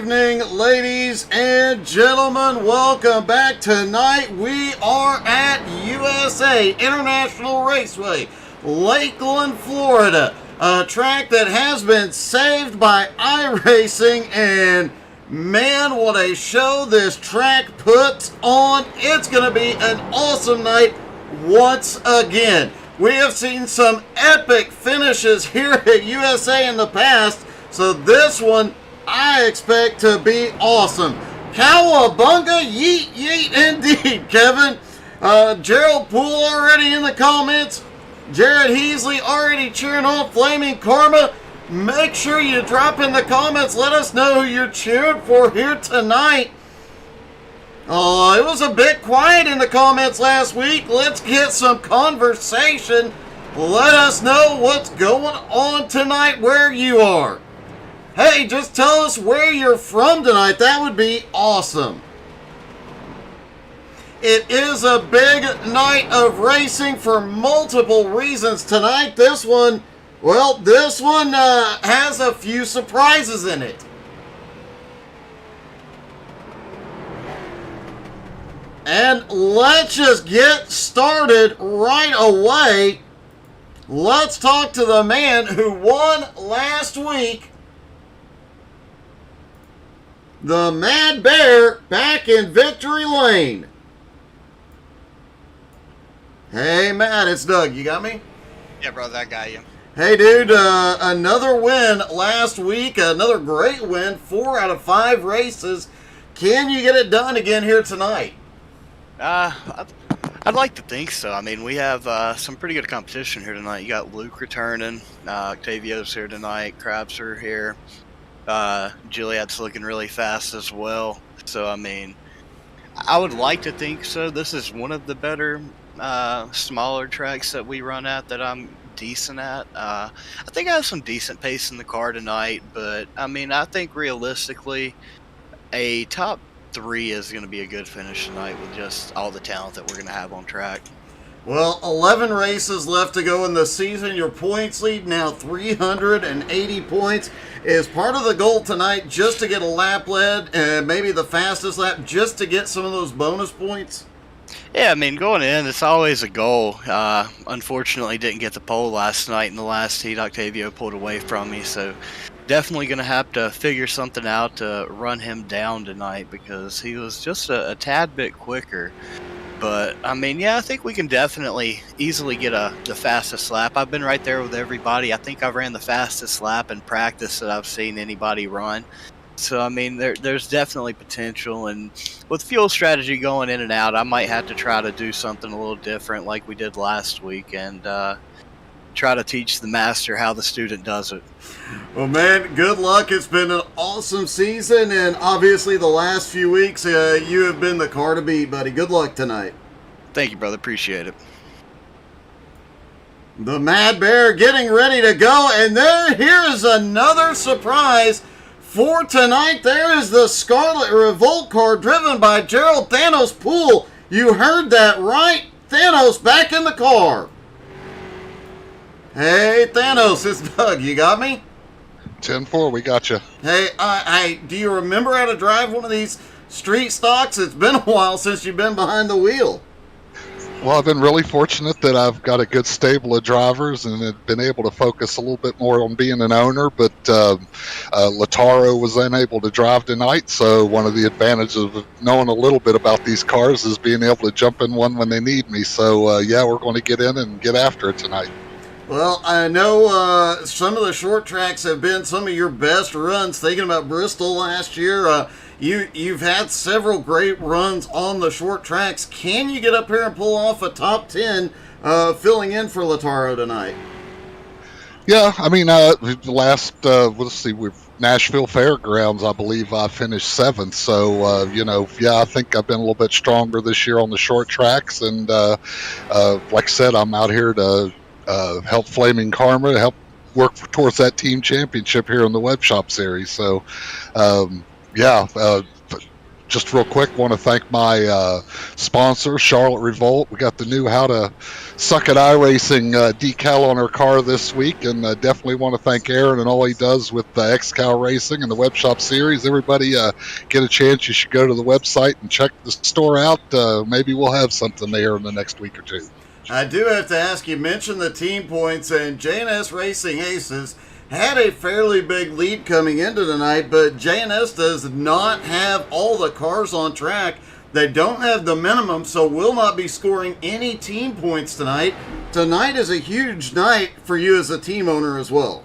evening, ladies and gentlemen. Welcome back. Tonight we are at USA International Raceway, Lakeland, Florida. A track that has been saved by iRacing, and man, what a show this track puts on. It's going to be an awesome night once again. We have seen some epic finishes here at USA in the past, so this one I expect to be awesome. Cowabunga, yeet, yeet indeed, Kevin. Gerald Poole already in the comments. Jared Heasley already cheering on Flaming Karma. Make sure you drop in the comments. Let us know who you're cheering for here tonight. Oh, it was a bit quiet in the comments last week. Let's get some conversation. Let us know what's going on tonight where you are. Hey, just tell us where you're from tonight. That would be awesome. It is a big night of racing for multiple reasons tonight. This one has a few surprises in it. And let's just get started right away. Let's talk to the man who won last week. The Mad Bear back in Victory Lane. Hey, Matt, it's Doug. You got me? Yeah, brother, I got you. Hey, dude, another win last week. Another great win. 4 out of 5 races. Can you get it done again here tonight? I'd like to think so. I mean, we have some pretty good competition here tonight. You got Luke returning. Octavio's here tonight. Krabs are here. Juliet's looking really fast as well. So, I mean, I would like to think so. This is one of the better smaller tracks that we run at that I'm decent at. I think I have some decent pace in the car tonight, but I mean, I think realistically a top 3 is going to be a good finish tonight with just all the talent that we're going to have on track. Well, 11 races left to go in the season. Your points lead now 380 points. Is part of the goal tonight just to get a lap lead and maybe the fastest lap just to get some of those bonus points? Yeah, I mean, going in, it's always a goal. Unfortunately, didn't get the pole last night in the last heat. Octavio pulled away from me, so definitely going to have to figure something out to run him down tonight because he was just a tad bit quicker. But, I mean, yeah, I think we can definitely easily get the fastest lap. I've been right there with everybody. I think I've ran the fastest lap in practice that I've seen anybody run. So, I mean, there's definitely potential. And with fuel strategy going in and out, I might have to try to do something a little different like we did last week and try to teach the master how the student does it. Well, man, good luck. It's been an awesome season, and obviously the last few weeks you have been the car to beat, buddy. Good luck tonight. Thank you, brother. Appreciate it. The Mad Bear getting ready to go, and here is another surprise for tonight. There is the Scarlet Revolt car driven by Gerald Thanos Poole. You heard that right. Thanos back in the car. Hey, Thanos, it's Doug. You got me? 10-4, we got you. Hey, do you remember how to drive one of these street stocks? It's been a while since you've been behind the wheel. Well, I've been really fortunate that I've got a good stable of drivers and have been able to focus a little bit more on being an owner, but Lataro was unable to drive tonight, so one of the advantages of knowing a little bit about these cars is being able to jump in one when they need me. So, yeah, we're going to get in and get after it tonight. Well, I know some of the short tracks have been some of your best runs. Thinking about Bristol last year, you've had several great runs on the short tracks. Can you get up here and pull off a top 10 filling in for Lataro tonight? Yeah, I mean, the last, let's see, Nashville Fairgrounds, I believe I finished 7th. So, yeah, I think I've been a little bit stronger this year on the short tracks. And like I said, I'm out here to help Flaming Karma, help work towards that team championship here in the Web Shop Series. So, yeah, just real quick, want to thank my sponsor, Charlotte Revolt. We got the new How to Suck at iRacing decal on our car this week, and definitely want to thank Aaron and all he does with XCAL Racing and the Web Shop Series. Everybody get a chance, you should go to the website and check the store out. Maybe we'll have something there in the next week or two. I do have to ask, you mentioned the team points, and J&S Racing Aces had a fairly big lead coming into tonight, but J&S does not have all the cars on track. They don't have the minimum, so will not be scoring any team points tonight. Tonight is a huge night for you as a team owner as well.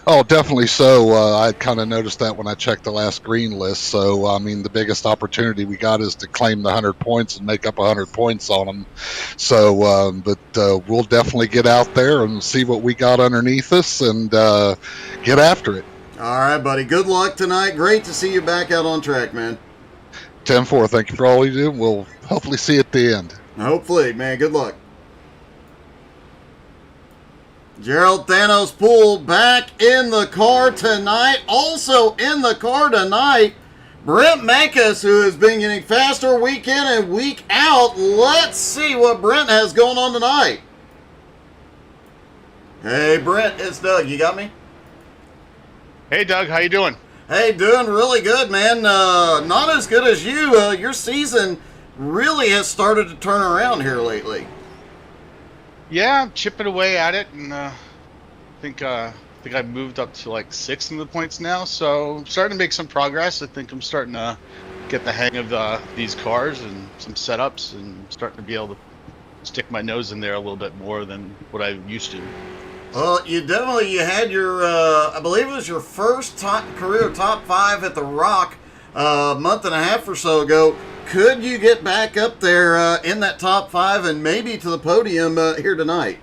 Oh, definitely so. I kind of noticed that when I checked the last green list. So, I mean, the biggest opportunity we got is to claim the 100 points and make up 100 points on them. So, but we'll definitely get out there and see what we got underneath us and get after it. All right, buddy. Good luck tonight. Great to see you back out on track, man. 10-4. Thank you for all you do. We'll hopefully see you at the end. Hopefully, man. Good luck. Gerald Thanos Poole back in the car tonight. Also in the car tonight, Brent Mankus, who has been getting faster week in and week out. Let's see what Brent has going on tonight. Hey, Brent, it's Doug. You got me? Hey, Doug. How you doing? Hey, doing really good, man. Not as good as you. Your season really has started to turn around here lately. Yeah, I'm chipping away at it, and I think I've moved up to like 6th in the points now, so I'm starting to make some progress. I think I'm starting to get the hang of these cars and some setups, and starting to be able to stick my nose in there a little bit more than what I used to. Well, you had your, I believe it was your first career top 5 at the Rock a month and a half or so ago. Could you get back up there in that top 5 and maybe to the podium here tonight?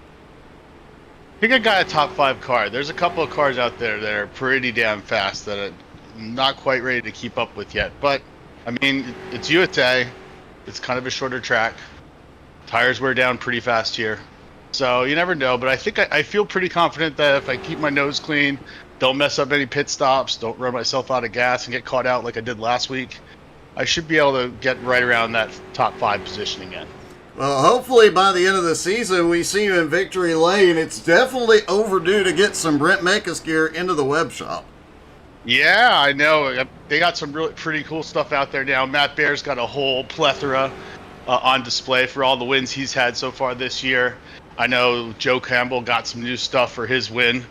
I think I got a top 5 car. There's a couple of cars out there that are pretty damn fast that I'm not quite ready to keep up with yet. But, I mean, it's USA. It's kind of a shorter track. Tires wear down pretty fast here. So you never know. But I think I feel pretty confident that if I keep my nose clean, don't mess up any pit stops, don't run myself out of gas and get caught out like I did last week, I should be able to get right around that top 5 position again. Well, hopefully by the end of the season, we see you in victory lane. It's definitely overdue to get some Brent Mankus gear into the web shop. Yeah, I know. They got some really pretty cool stuff out there now. Matt Baer's got a whole plethora on display for all the wins he's had so far this year. I know Joe Campbell got some new stuff for his win.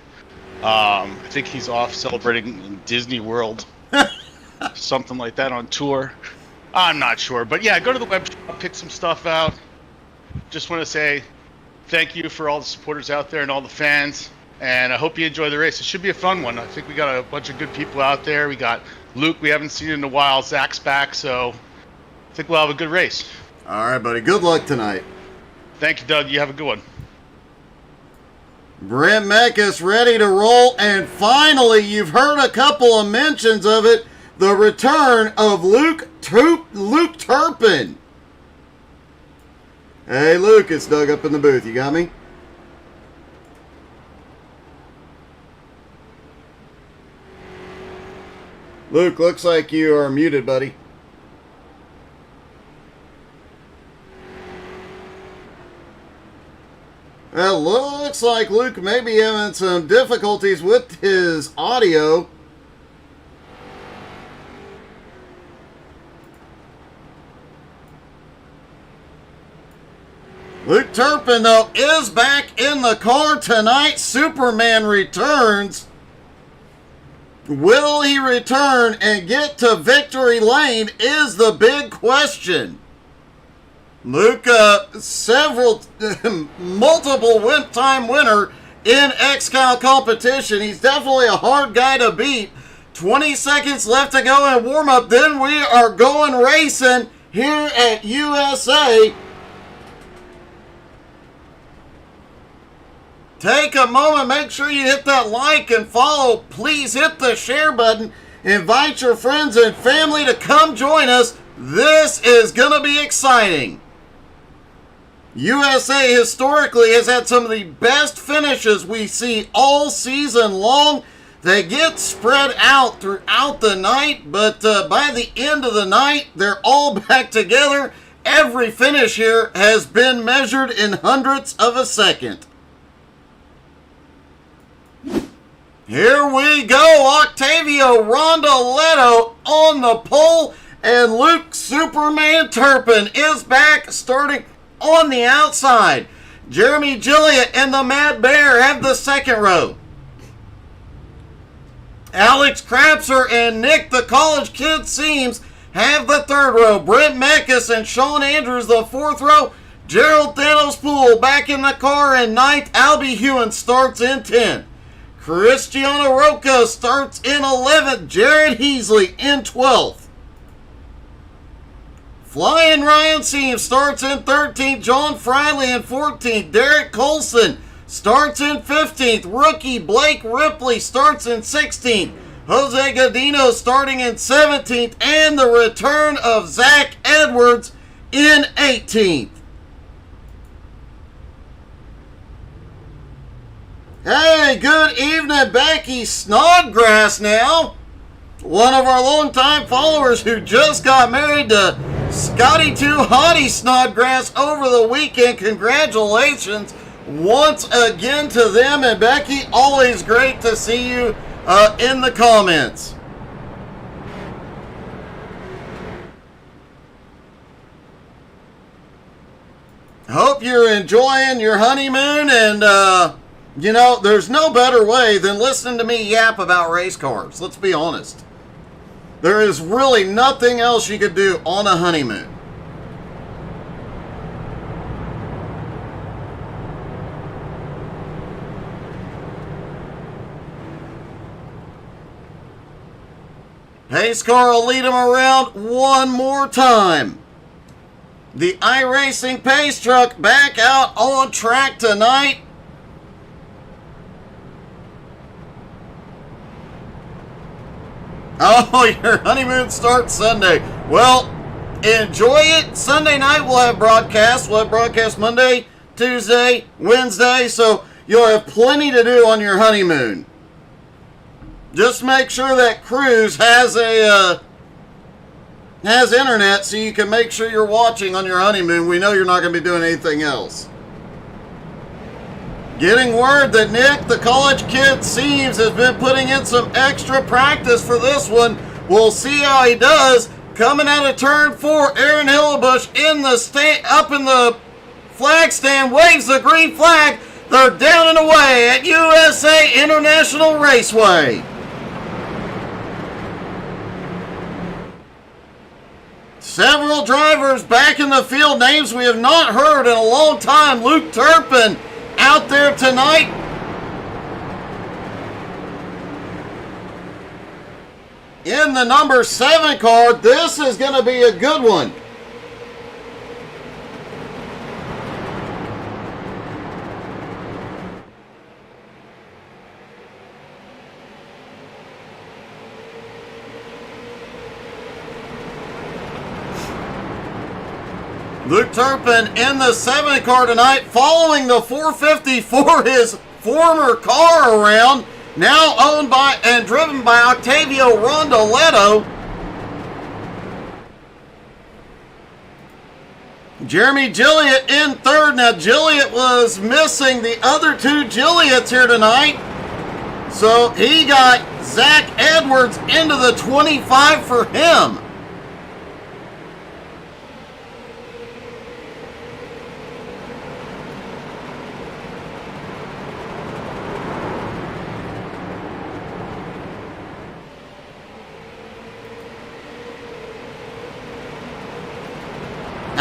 I think he's off celebrating in Disney World. Something like that on tour. I'm not sure. But yeah, go to the web shop, pick some stuff out. Just want to say thank you for all the supporters out there and all the fans. And I hope you enjoy the race. It should be a fun one. I think we got a bunch of good people out there. We got Luke we haven't seen in a while. Zach's back. So I think we'll have a good race. All right, buddy. Good luck tonight. Thank you, Doug. You have a good one. Brent Mankus ready to roll. And finally, you've heard a couple of mentions of it. The return of Luke Turpin. Hey, Luke, it's Doug up in the booth. You got me? Luke, looks like you are muted, buddy. Well, looks like Luke may be having some difficulties with his audio. Luke Turpin, though, is back in the car tonight. Superman returns. Will he return and get to victory lane is the big question. Luke, multiple time winner in XCAL competition. He's definitely a hard guy to beat. 20 seconds left to go in warm-up. Then we are going racing here at USA. Take a moment, make sure you hit that like and follow. Please hit the share button. Invite your friends and family to come join us. This is going to be exciting. USA historically has had some of the best finishes we see all season long. They get spread out throughout the night, but by the end of the night, they're all back together. Every finish here has been measured in hundredths of a second. Here we go. Octavio Rondoletto on the pole, and Luke Superman Turpin is back, starting on the outside. Jeremy Gilliatt and the Mad Bear have the second row. Alex Krapser and Nick the College Kid Seams have the third row. Brent Meckes and Sean Andrews the fourth row. Gerald Thanos Poole back in the car in ninth. Albie Hewen starts in 10th. Cristiano Rocca starts in 11th. Jared Heasley in 12th. Flying Ryan Seams starts in 13th. John Friley in 14th. Derek Colson starts in 15th. Rookie Blake Ripley starts in 16th. Jose Godino starting in 17th. And the return of Zach Edwards in 18th. Hey, good evening, Becky Snodgrass now. One of our longtime followers who just got married to Scotty Too Hottie Snodgrass over the weekend. Congratulations once again to them. And Becky, always great to see you in the comments. Hope you're enjoying your honeymoon, and you know, there's no better way than listening to me yap about race cars. Let's be honest. There is really nothing else you could do on a honeymoon. Pace car will lead him around one more time. The iRacing pace truck back out on track tonight. Oh, your honeymoon starts Sunday. Well, enjoy it. Sunday night we'll have broadcasts. We'll have broadcasts Monday, Tuesday, Wednesday. So you'll have plenty to do on your honeymoon. Just make sure that cruise has internet so you can make sure you're watching on your honeymoon. We know you're not going to be doing anything else. Getting word that Nick, the College Kid Seams, has been putting in some extra practice for this one. We'll see how he does. Coming out of turn 4, Aaron Hillebush up in the flag stand, waves the green flag. They're down and away at USA International Raceway. Several drivers back in the field, names we have not heard in a long time. Luke Turpin out there tonight. In the number 7 car, this is going to be a good one. Luke Turpin in the 7 car tonight, following the 450 for his former car around, now owned by and driven by Octavio Rondoletto. Jeremy Gilliatt in 3rd. Now, Gilliatt was missing the other 2 Gilliatts here tonight, so he got Zach Edwards into the 25 for him.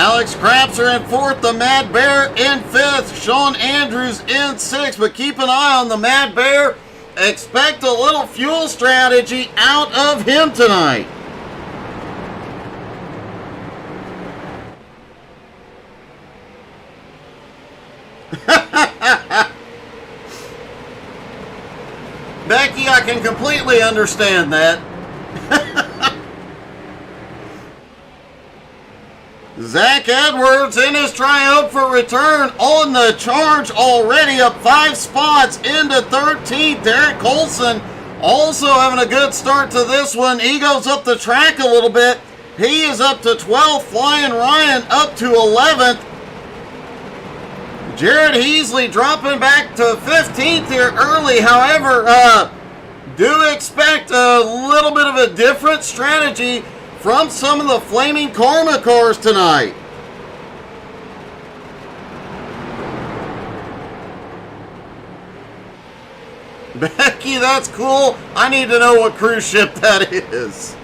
Alex Krapser in 4th, the Mad Bear in 5th, Sean Andrews in 6th, but keep an eye on the Mad Bear. Expect a little fuel strategy out of him tonight. Becky, I can completely understand that. Zach Edwards in his triumphant return on the charge already, up 5 spots into 13th. Derek Colson also having a good start to this one. He goes up the track a little bit. He is up to 12th. Flying Ryan up to 11th. Jared Heasley dropping back to 15th here early. However, do expect a little bit of a different strategy from some of the Flaming Karma cars tonight. Becky, that's cool. I need to know what cruise ship that is.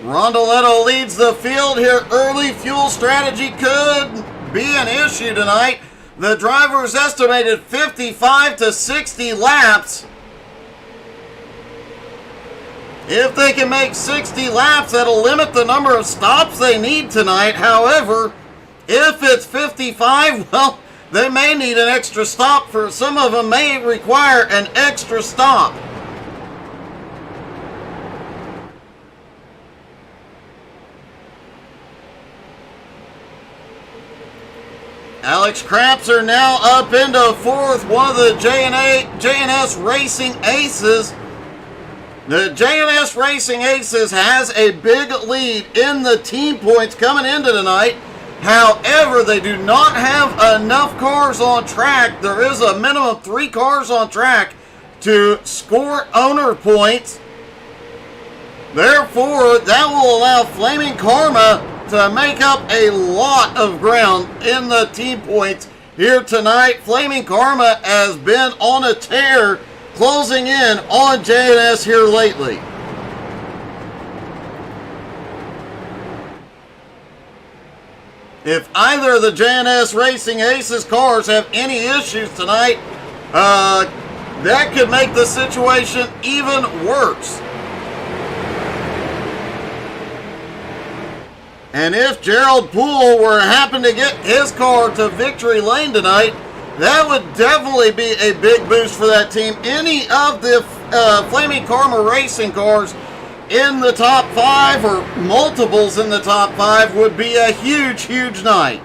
Rondoletto leads the field here early. Fuel strategy could be an issue tonight. The driver's estimated 55 to 60 laps. If they can make 60 laps, that'll limit the number of stops they need tonight. However, if it's 55, well, they may need an extra stop. For some of them may require an extra stop. Alex Krapser now up into 4th, one of the J&S Racing Aces. The J&S Racing Aces has a big lead in the team points coming into tonight. However, they do not have enough cars on track. There is a minimum of 3 cars on track to score owner points. Therefore, that will allow Flaming Karma to make up a lot of ground in the team points here tonight. Flaming Karma has been on a tear, closing in on J&S here lately. If either of the J&S Racing Aces cars have any issues tonight, that could make the situation even worse. And if Gerald Poole were to happen to get his car to victory lane tonight, that would definitely be a big boost for that team. Any of the Flaming Karma Racing cars in the top 5 or multiples in the top 5 would be a huge, huge night.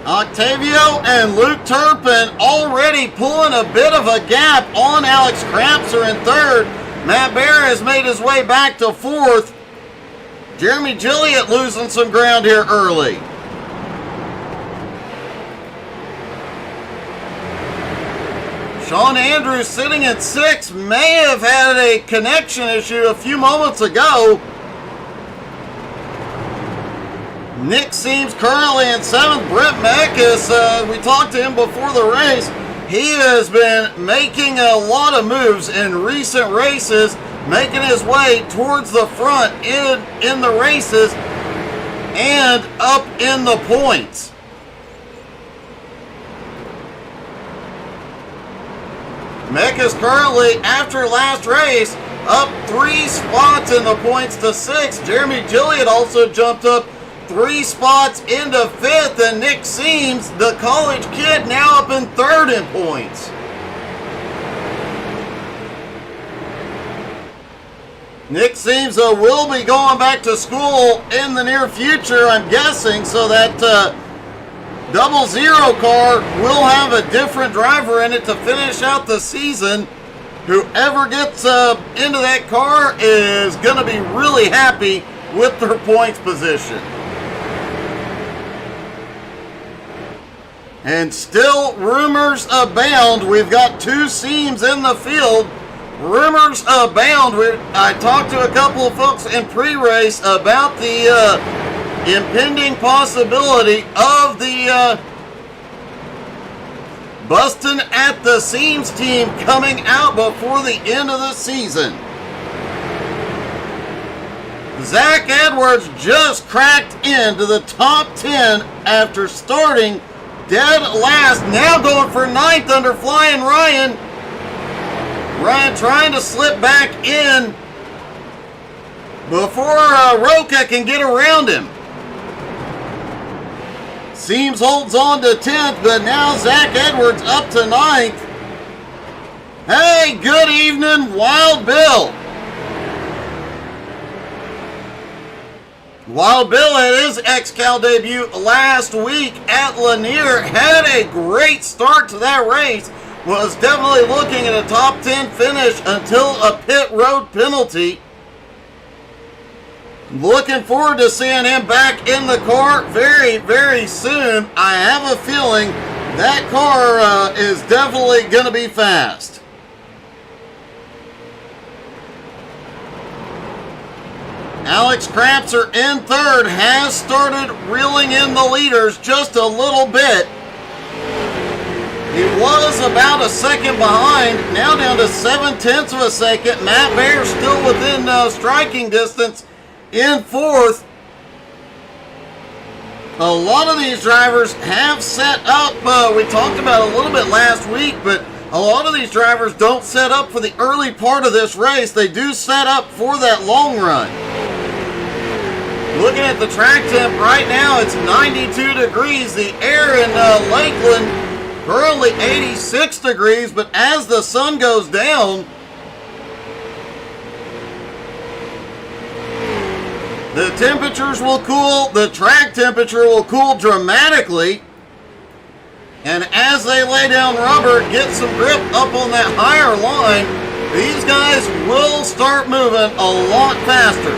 Octavio and Luke Turpin already pulling a bit of a gap on Alex Krapser in 3rd. Matt Bear has made his way back to 4th. Jeremy Gilliott losing some ground here early. Sean Andrews sitting at 6th, may have had a connection issue a few moments ago. Nick Seams currently in 7th. Brett Meckes, we talked to him before the race. He has been making a lot of moves in recent races, making his way towards the front in the races and up in the points. Meckes currently, after last race, up 3 spots in the points to 6th. Jeremy Gilliott also jumped up 3 spots into 5th, and Nick Seams, the college kid, now up in 3rd in points. Nick Seams will be going back to school in the near future, I'm guessing, so that 00 car will have a different driver in it to finish out the season. Whoever gets into that car is going to be really happy with their points position. And still rumors abound. We've got 2 Seams in the field. Rumors abound. I talked to a couple of folks in pre-race about the impending possibility of the Bustin' at the Seams team coming out before the end of the season. Zach Edwards just cracked into the top 10 after starting dead last, now going for 9th under Flying Ryan. Ryan trying to slip back in before Roca can get around him. Seams holds on to 10th, but now Zach Edwards up to 9th. Hey, good evening, Wild Bill. Wild Bill had his XCAL debut last week at Lanier, had a great start to that race, was definitely looking at a top 10 finish until a pit road penalty. Looking forward to seeing him back in the car very, very soon. I have a feeling that car is definitely going to be fast. Alex Krapser in third has started reeling in the leaders just a little bit. He was about a second behind, now down to 0.7 of a second. Matt Bear still within striking distance in fourth. A lot of these drivers have set up, we talked about it a little bit last week, but a lot of these drivers don't set up for the early part of this race. They do set up for that long run. Looking at the track temp right now, it's 92 degrees. The air in Lakeland currently 86 degrees, but as the sun goes down, the temperatures will cool, the track temperature will cool dramatically, and as they lay down rubber, get some grip up on that higher line, these guys will start moving a lot faster.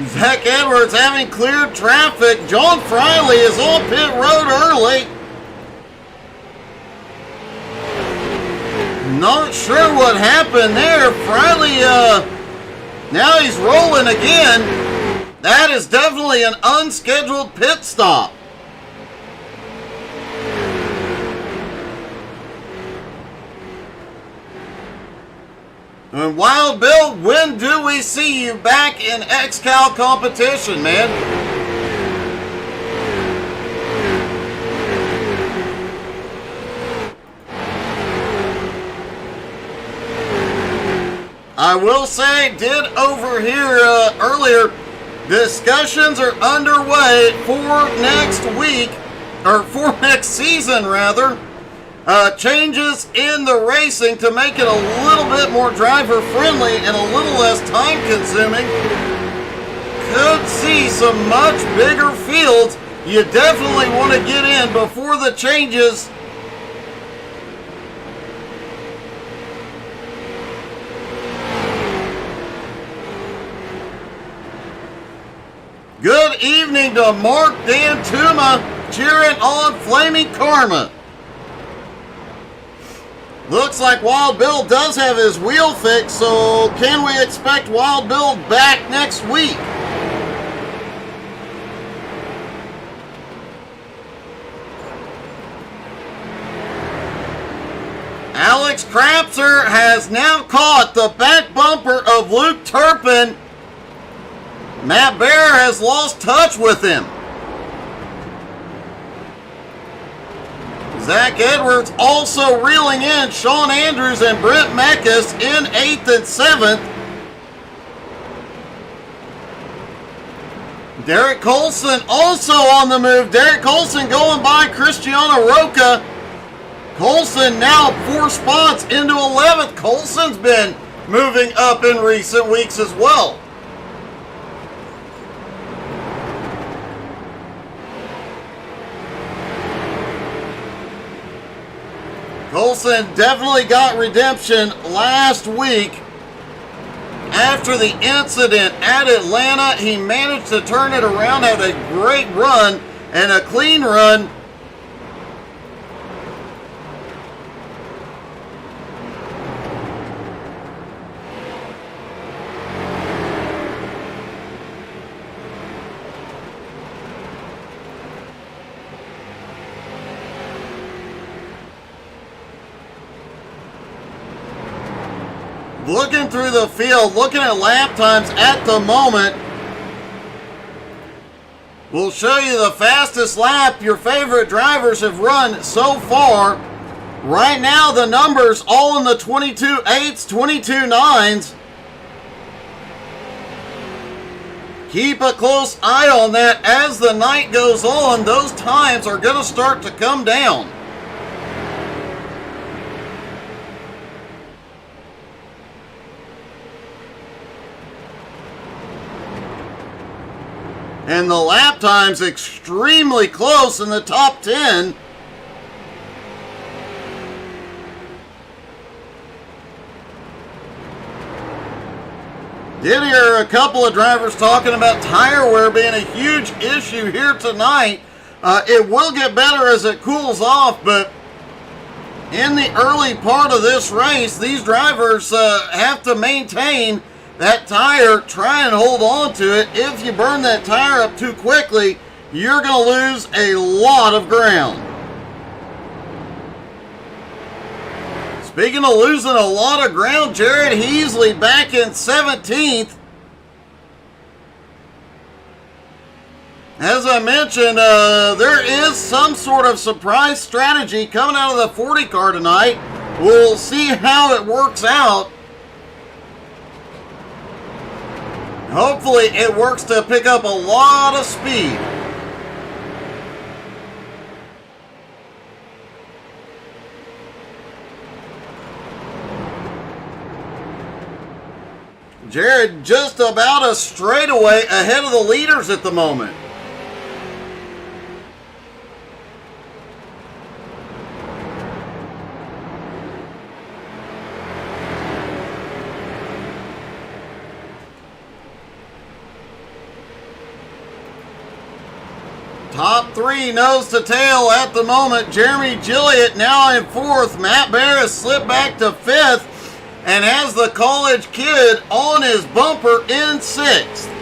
Zach Edwards having cleared traffic. John Friley is on pit road early. Not sure what happened there. Friley, now he's rolling again. That is definitely an unscheduled pit stop. And Wild Bill, when do we see you back in XCAL competition, man? I will say, did overhear earlier, discussions are underway for next week, or for next season rather. Changes in the racing to make it a little bit more driver friendly and a little less time consuming. Could see some much bigger fields. You definitely want to get in before the changes. Good evening to Mark Dantuma cheering on Flaming Karma. Looks like Wild Bill does have his wheel fixed, so can we expect Wild Bill back next week? Alex Krapser has now caught the back bumper of Luke Turpin. Matt Bear has lost touch with him. Zach Edwards also reeling in Sean Andrews and Brent Meckes in 8th and 7th. Derek Colson also on the move. Derek Colson going by Cristiano Roca. Colson now 4 spots into 11th. Colson's been moving up in recent weeks as well. Colson definitely got redemption last week. After the incident at Atlanta, he managed to turn it around, had a great run and a clean run. Looking through the field, looking at lap times at the moment. We'll show you the fastest lap your favorite drivers have run so far. Right now, the numbers all in the 22.8s, 22.9s. Keep a close eye on that as the night goes on. Those times are going to start to come down. And the lap time's extremely close in the top 10. Did hear a couple of drivers talking about tire wear being a huge issue here tonight. It will get better as it cools off, but in the early part of this race, these drivers have to maintain that tire, try and hold on to it. If you burn that tire up too quickly, you're going to lose a lot of ground. Speaking of losing a lot of ground, Jared Heasley back in 17th. As I mentioned, there is some sort of surprise strategy coming out of the 40 car tonight. We'll see how it works out. Hopefully it works to pick up a lot of speed. Jared just about a straightaway ahead of the leaders at the moment. Top three nose to tail at the moment. Jeremy Gilliott now in 4th. Matt Bear has slipped back to 5th and has the college kid on his bumper in 6th.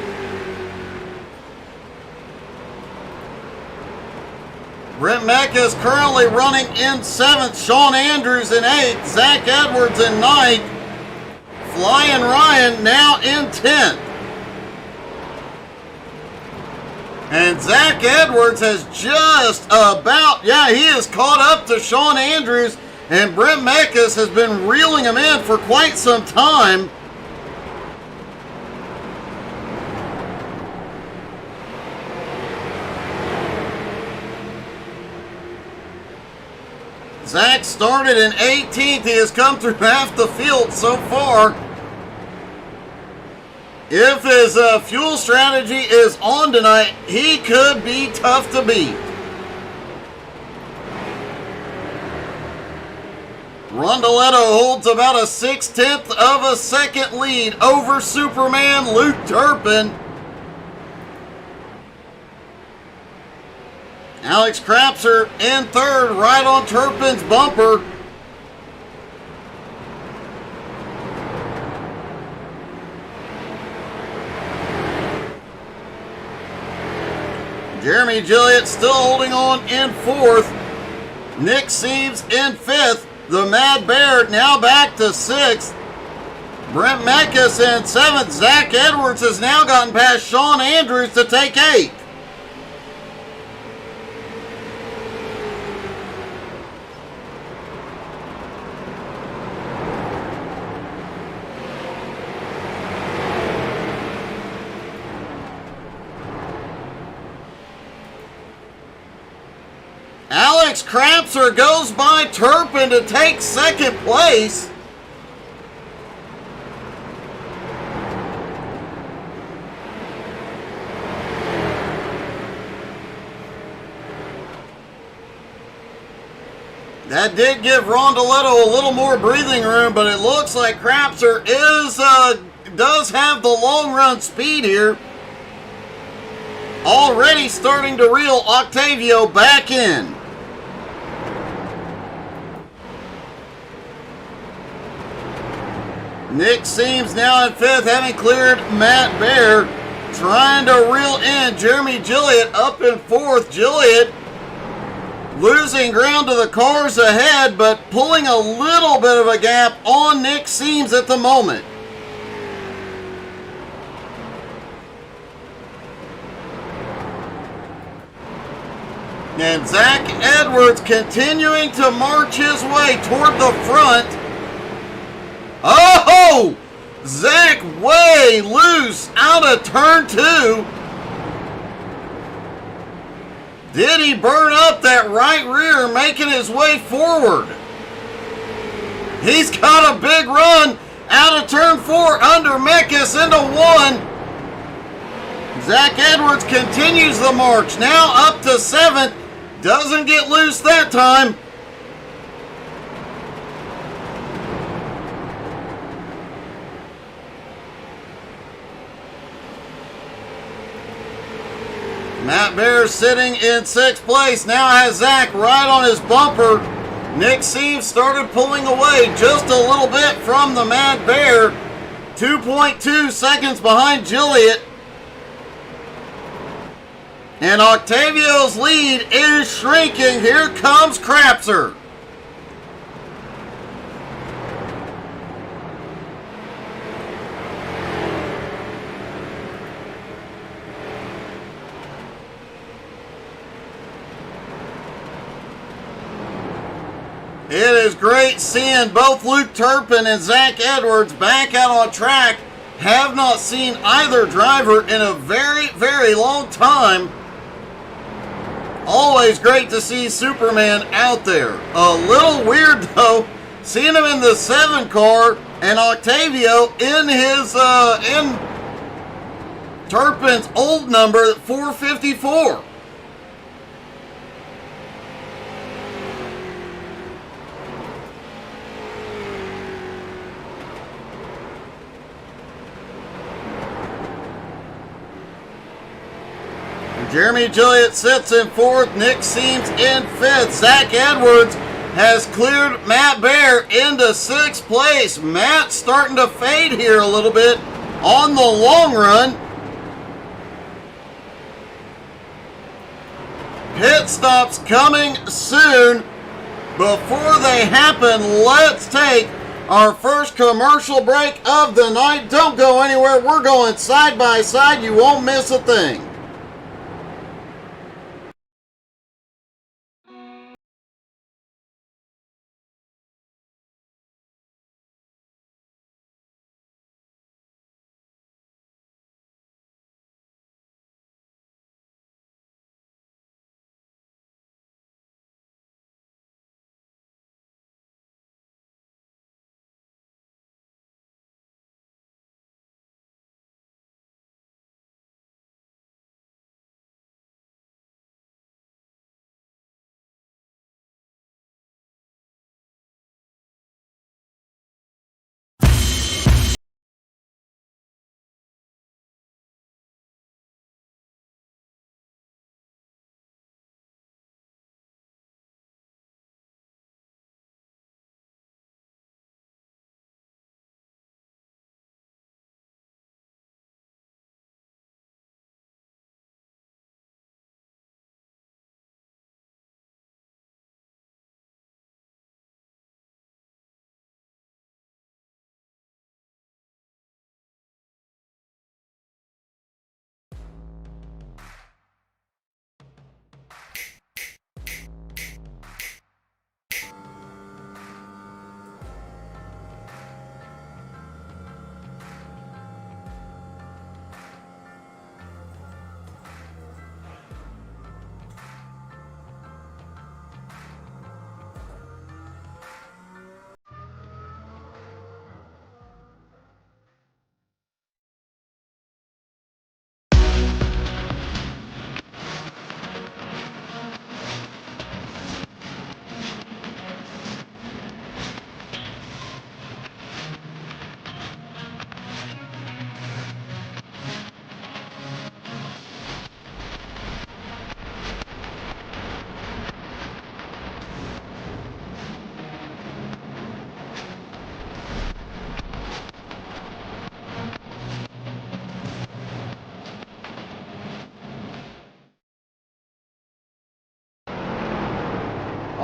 Brent Mecca is currently running in 7th. Sean Andrews in 8th. Zach Edwards in 9th. Flying Ryan now in 10th. And Zach Edwards has just about, he is caught up to Sean Andrews, and Brent Mekas has been reeling him in for quite some time. Zach started in 18th. He has come through half the field so far. If his fuel strategy is on tonight, he could be tough to beat. Rondoletto holds about a 6/10 of a second lead over Superman Luke Turpin. Alex Crapser in 3rd, right on Turpin's bumper. Jeremy Gilliott still holding on in 4th. Nick Seaves in 5th. The Mad Bear now back to 6th. Brent Mekas in 7th. Zach Edwards has now gotten past Sean Andrews to take 8th. Alex Crapser goes by Turpin to take 2nd place. That did give Rondoletto a little more breathing room, but it looks like Crapser does have the long run speed here. Already starting to reel Octavio back in. Nick Seames now in 5th, having cleared Matt Bear. Trying to reel in Jeremy Gilliott up in 4th. Gilliott losing ground to the cars ahead, but pulling a little bit of a gap on Nick Seames at the moment. And Zach Edwards continuing to march his way toward the front. Oh! Zach way loose out of turn 2. Did he burn up that right rear, making his way forward? He's got a big run out of turn 4 under Mekas into 1. Zach Edwards continues the march, now up to 7th. Doesn't get loose that time. Matt Bear sitting in 6th place, now has Zach right on his bumper. Nick Seaves started pulling away just a little bit from the Matt Bear. 2.2 seconds behind Gilliatt. And Octavio's lead is shrinking. Here comes Crapser. It is great seeing both Luke Turpin and Zach Edwards back out on track. Have not seen either driver in a very, very long time. Always great to see Superman out there. A little weird though, seeing him in the 7 car and Octavio in his in Turpin's old number 454. Jeremy Gilliatt sits in 4th, Nick Seames in 5th. Zach Edwards has cleared Matt Bear into 6th place. Matt starting to fade here a little bit on the long run. Pit stops coming soon. Before they happen, let's take our first commercial break of the night. Don't go anywhere. We're going side by side. You won't miss a thing.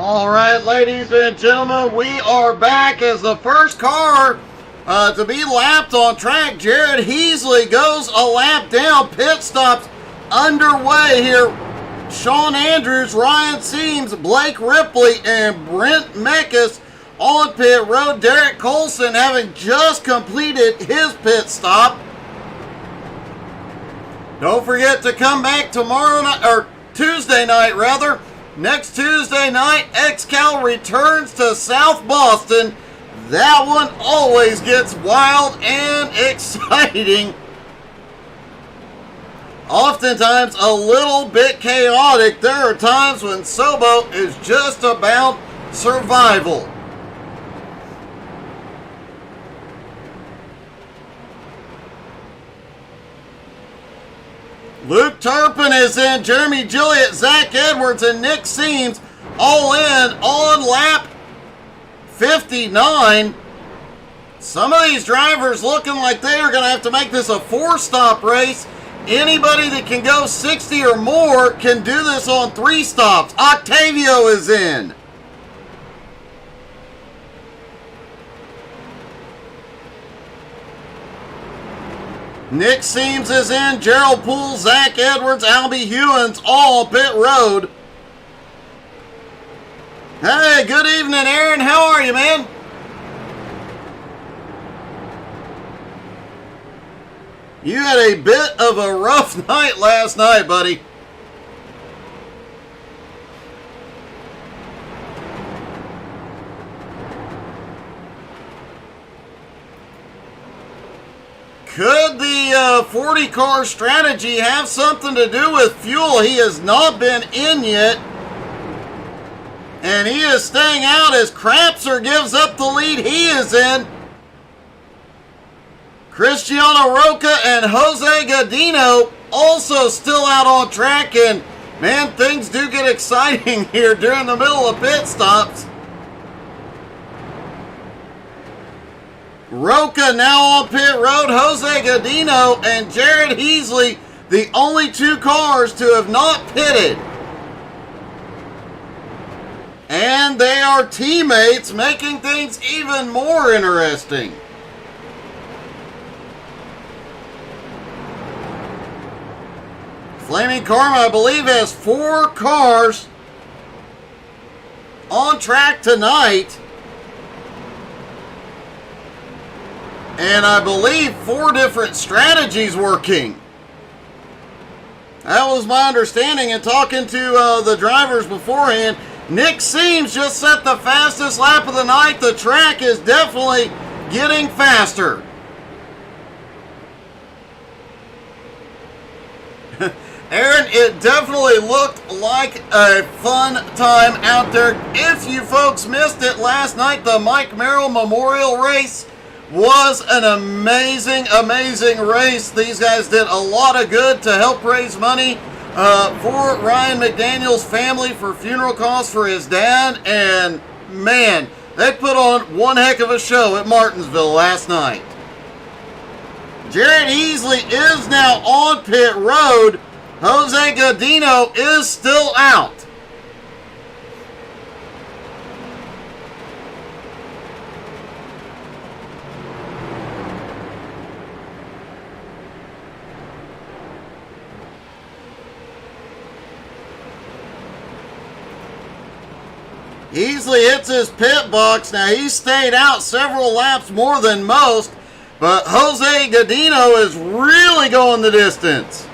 All right, ladies and gentlemen, we are back as the first car to be lapped on track. Jared Heasley goes a lap down. Pit stops underway here. Sean Andrews, Ryan Seames, Blake Ripley, and Brent Meckes on pit road. Derek Colson having just completed his pit stop. Don't forget to come back tomorrow night, or Tuesday night rather. Next Tuesday night, XCAL returns to South Boston. That one always gets wild and exciting. oftentimes a little bit chaotic. There are times when Sobo is just about survival. Luke Turpin is in, Jeremy Gilliott, Zach Edwards, and Nick Seams all in on lap 59. Some of these drivers looking like they are going to have to make this a 4-stop race. Anybody that can go 60 or more can do this on 3 stops. Octavio is in. Nick Seams is in, Gerald Poole, Zach Edwards, Albie Hewins, all pit road. Hey, good evening, Aaron. How are you, man? You had a bit of a rough night last night, buddy. Could the 40 car strategy have something to do with fuel? He has not been in yet. And he is staying out as Crapser gives up the lead he is in. Cristiano Roca and Jose Godino also still out on track. And man, things do get exciting here during the middle of pit stops. Roca now on pit road. Jose Godino and Jared Heasley, the only 2 cars to have not pitted. And they are teammates, making things even more interesting. Flaming Karma, I believe, has 4 cars on track tonight. And I believe 4 different strategies working. That was my understanding in talking to the drivers beforehand. Nick Seams just set the fastest lap of the night. The track is definitely getting faster. Aaron, it definitely looked like a fun time out there. If you folks missed it last night, the Mike Merrill Memorial Race was an amazing, amazing race. These guys did a lot of good to help raise money for Ryan McDaniel's family for funeral costs for his dad. And man, they put on one heck of a show at Martinsville last night. Jared Heasley is now on pit road. Jose Godino is still out. Heasley hits his pit box. Now, he stayed out several laps more than most, but Jose Godino is really going the distance.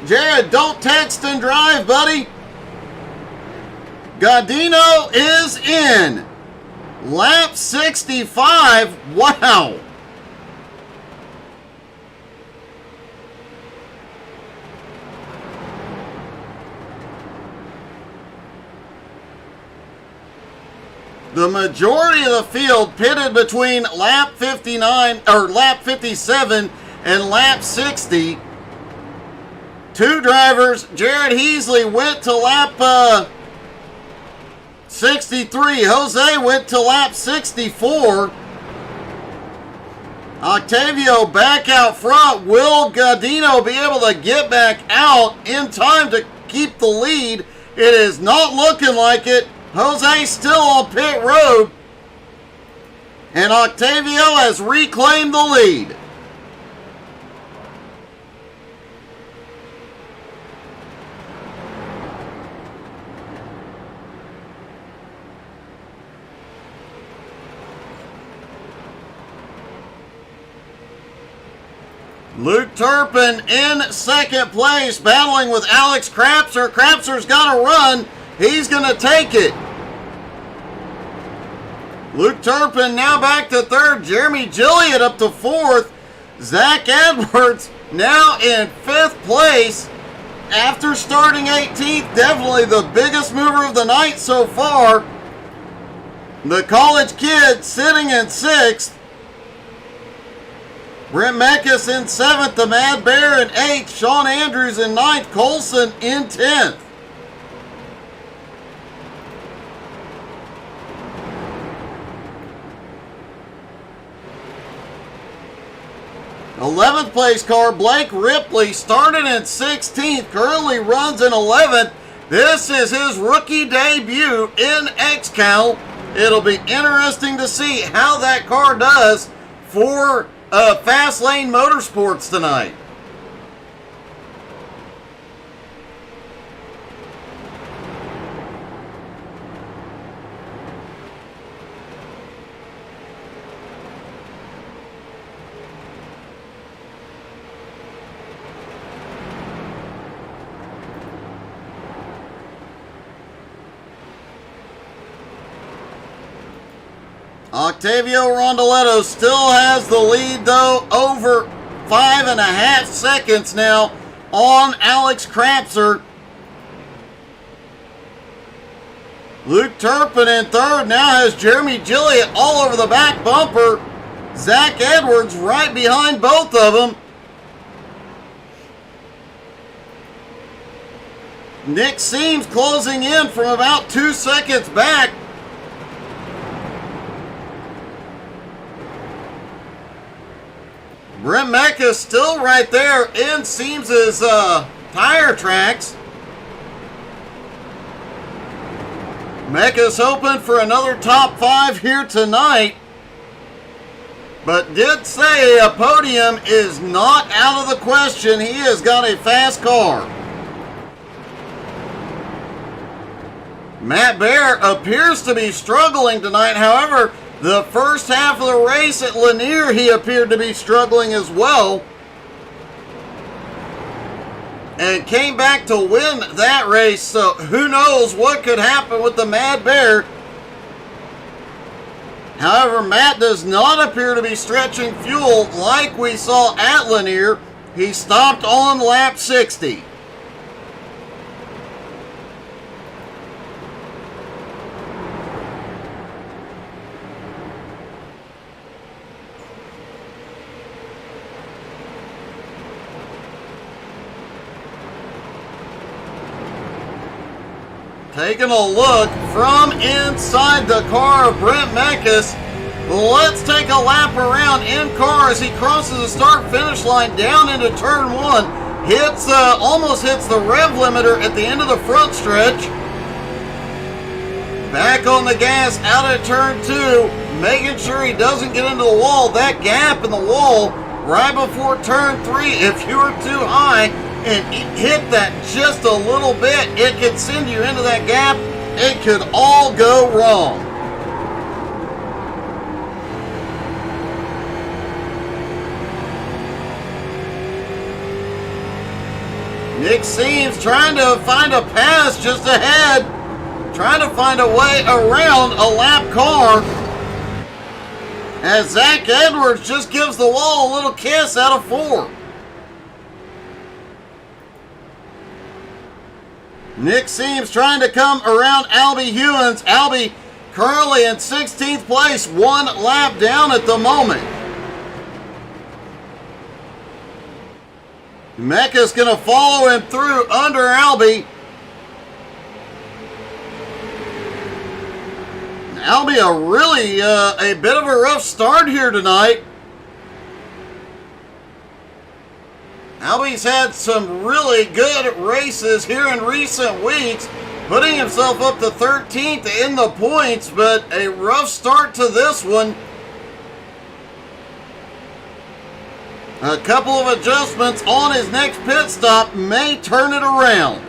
Jared, don't text and drive, buddy. Godino is in. Lap 65. Wow. The majority of the field pitted between lap 59 or lap 57 and lap 60. 2 drivers, Jared Heasley went to lap 63. Jose went to lap 64. Octavio back out front. Will Godino be able to get back out in time to keep the lead? It is not looking like it. Jose still on pit road. And Octavio has reclaimed the lead. Luke Turpin in second place, battling with Alex Crapser. Crapser's got to run. He's going to take it. Luke Turpin now back to third. Jeremy Gilliott up to fourth. Zach Edwards now in 5th place after starting 18th. Definitely the biggest mover of the night so far. The College Kid sitting in 6th. Brent Meckes in 7th. The Mad Bear in 8th. Sean Andrews in 9th. Colson in 10th. '11th place car, Blake Ripley, started in 16th, currently runs in 11th. This is his rookie debut in XCAL. It'll be interesting to see how that car does for Fast Lane Motorsports tonight. Octavio Rondoletto still has the lead, though, over 5.5 seconds now on Alex Krapser. Luke Turpin in 3rd now has Jeremy Gilliott all over the back bumper. Zach Edwards right behind both of them. Nick Seams closing in from about 2 seconds back. Brent Meckes still right there in Seams' tire tracks. Meckes hoping for another top 5 here tonight, but did say a podium is not out of the question. He has got a fast car. Matt Bear appears to be struggling tonight. However, the first half of the race at Lanier, he appeared to be struggling as well. And came back to win that race. So who knows what could happen with the Mad Bear. However, Matt does not appear to be stretching fuel like we saw at Lanier. He stopped on lap 60. Taking a look from inside the car of Brent Meckes. Let's take a lap around in car as he crosses the start-finish line down into turn 1. Almost hits the rev limiter at the end of the front stretch. Back on the gas out of turn 2, making sure he doesn't get into the wall. That gap in the wall right before turn 3, if you were too high and hit that just a little bit, it could send you into that gap. It could all go wrong. Nick Seams trying to find a pass just ahead, trying to find a way around a lap car, as Zach Edwards just gives the wall a little kiss out of 4. Nick Seams trying to come around Albie Hewins. Albie currently in 16th place, 1 lap down at the moment. Meckes going to follow him through under Albie. Albie a bit of a rough start here tonight. Albie's had some really good races here in recent weeks, putting himself up to 13th in the points, but a rough start to this one. A couple of adjustments on his next pit stop may turn it around.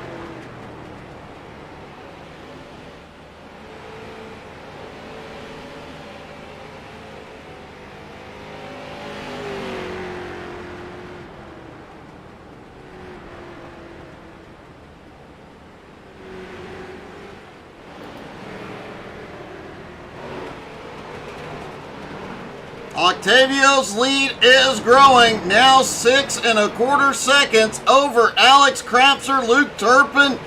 Octavio's lead is growing, now 6 1/4 seconds over Alex Crapser, Luke Turpin,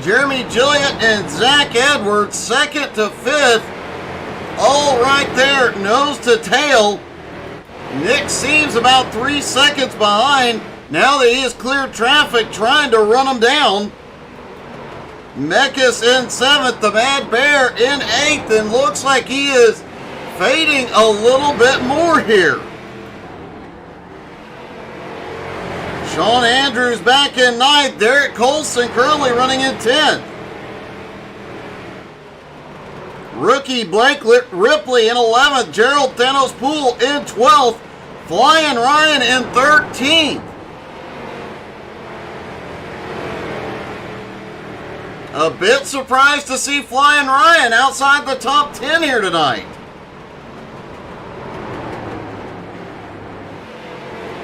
Jeremy Gilliott, and Zach Edwards, 2nd to 5th. All right there, nose to tail. Nick seems about 3 seconds behind now that he has cleared traffic trying to run him down. Mekas in 7th, the Mad Bear in 8th, and looks like he is fading a little bit more here. Sean Andrews back in 9th, Derek Colson currently running in 10th. Rookie Blake Ripley in 11th, Gerald Thanos Poole in 12th, Flying Ryan in 13th. A bit surprised to see Flying Ryan outside the top 10 here tonight.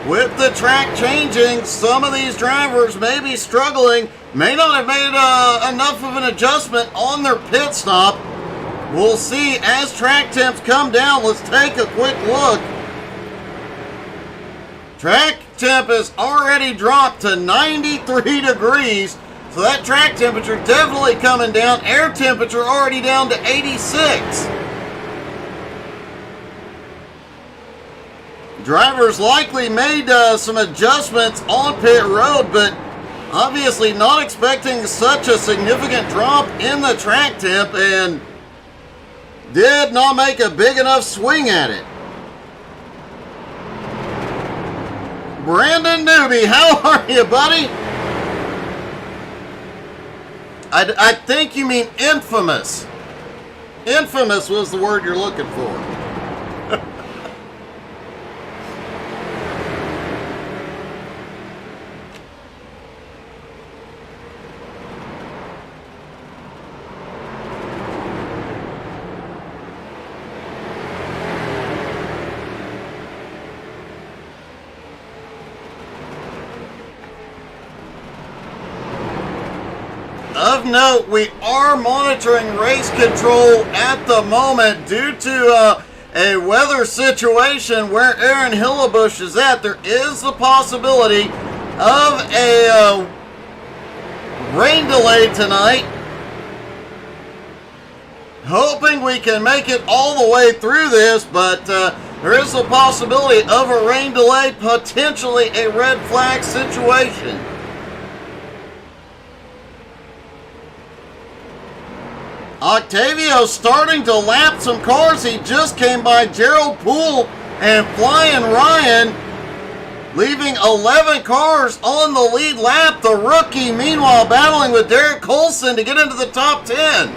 With the track changing, some of these drivers may be struggling, may not have made enough of an adjustment on their pit stop. We'll see as track temps come down. Let's take a quick look. Track temp has already dropped to 93 degrees, so that track temperature definitely coming down. Air temperature already down to 86. Drivers likely made some adjustments on pit road, but obviously not expecting such a significant drop in the track temp, and did not make a big enough swing at it. Brandon Newby, how are you, buddy? I think you mean infamous. Infamous was the word you're looking for. Of note, we are monitoring race control at the moment due to a weather situation where Aaron Hillebush is at. There is the possibility of a rain delay tonight. Hoping we can make it all the way through this, but there is a possibility of a rain delay, potentially a red flag situation. Octavio starting to lap some cars. He just came by Gerald Poole and Flying Ryan, leaving 11 cars on the lead lap. The rookie, meanwhile, battling with Derek Colson to get into the top 10.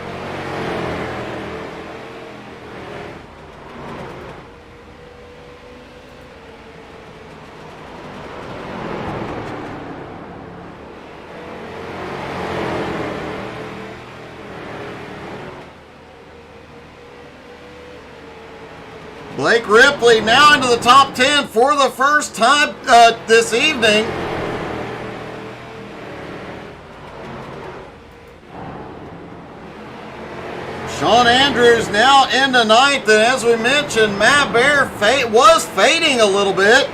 Blake Ripley now into the top 10 for the first time this evening. Sean Andrews now into 9th, and as we mentioned, Matt Bear was fading a little bit.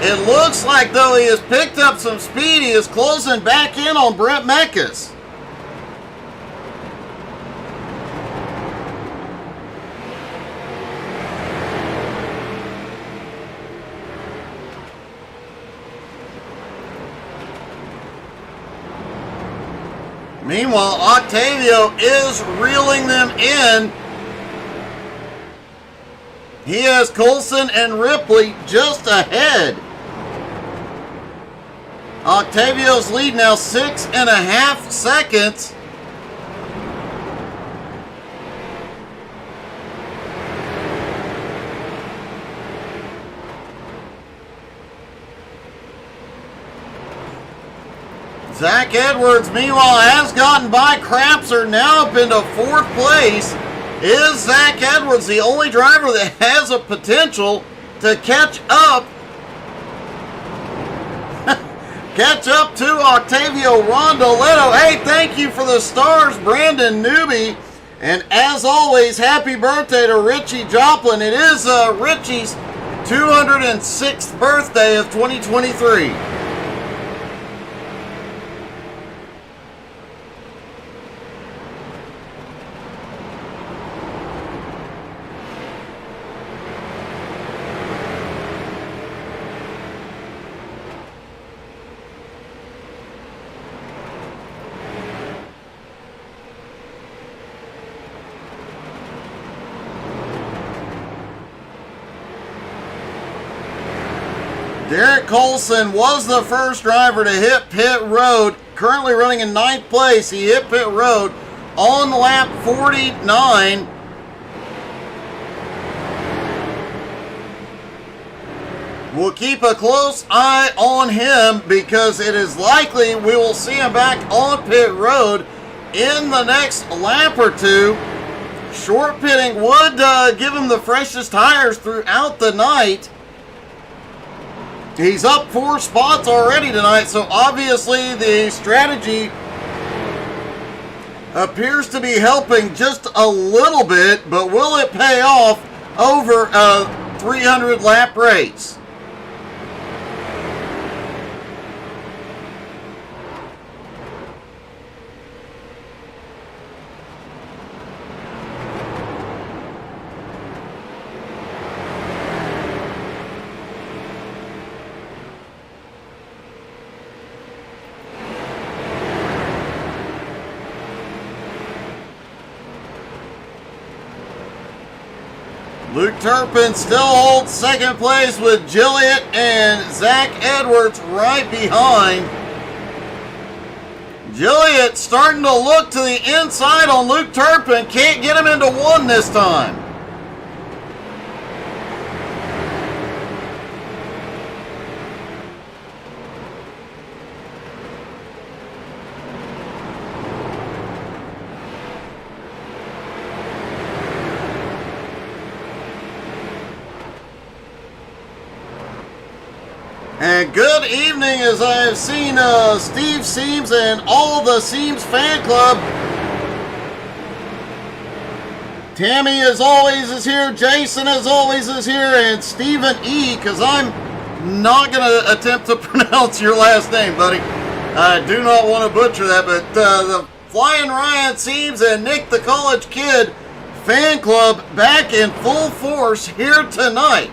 It looks like, though, he has picked up some speed. He is closing back in on Brent Mekas. Meanwhile, Octavio is reeling them in. He has Colson and Ripley just ahead. Octavio's lead now 6.5 seconds. Zach Edwards, meanwhile, has gotten by Crapser, now up into 4th place. Is Zach Edwards the only driver that has a potential to catch up to Octavio Rondoletto? Hey, thank you for the stars, Brandon Newby. And as always, happy birthday to Richie Joplin. It is Richie's 206th birthday of 2023. Derek Colson was the first driver to hit pit road, currently running in 9th place. He hit pit road on lap 49. We'll keep a close eye on him because it is likely we will see him back on pit road in the next lap or two. Short pitting would give him the freshest tires throughout the night. He's up 4 spots already tonight, so obviously the strategy appears to be helping just a little bit, but will it pay off over a 300 lap race? Luke Turpin still holds second place with Gilliatt and Zach Edwards right behind. Gilliatt starting to look to the inside on Luke Turpin. Can't get him into one this time. And good evening, as I have seen Steve Seams and all the Seams fan club. Tammy, as always, is here. Jason, as always, is here. And Stephen E., because I'm not going to attempt to pronounce your last name, buddy. I do not want to butcher that, but the Flying Ryan Seams and Nick the College Kid fan club back in full force here tonight.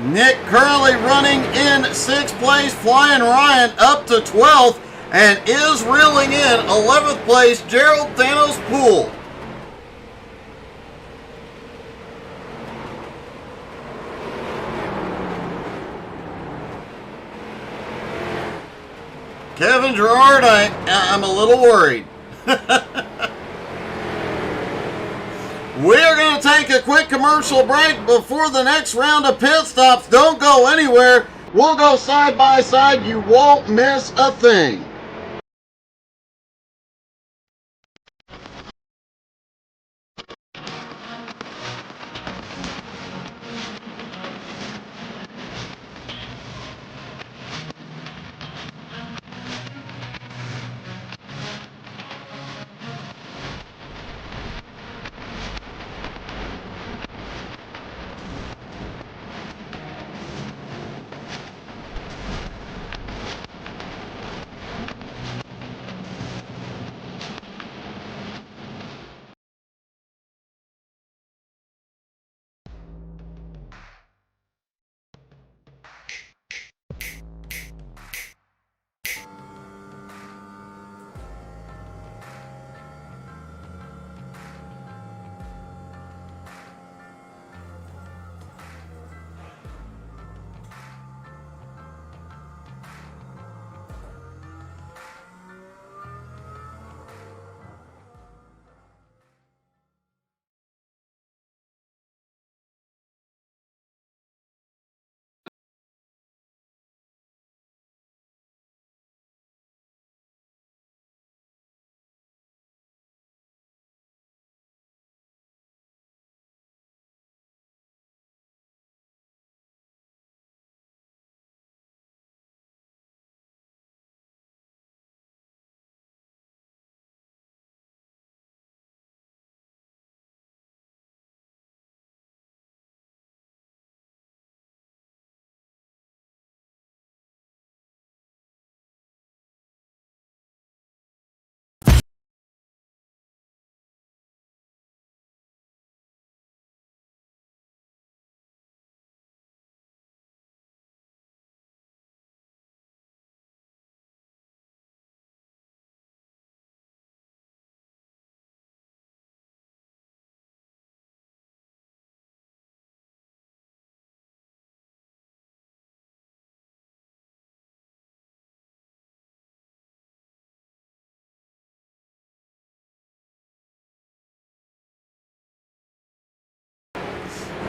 Nick currently running in 6th place, Flying Ryan up to 12th, and is reeling in 11th place, Gerald Thanos Poole. Kevin Gerard, I'm a little worried. We are going to take a quick commercial break before the next round of pit stops. Don't go anywhere. We'll go side by side. You won't miss a thing.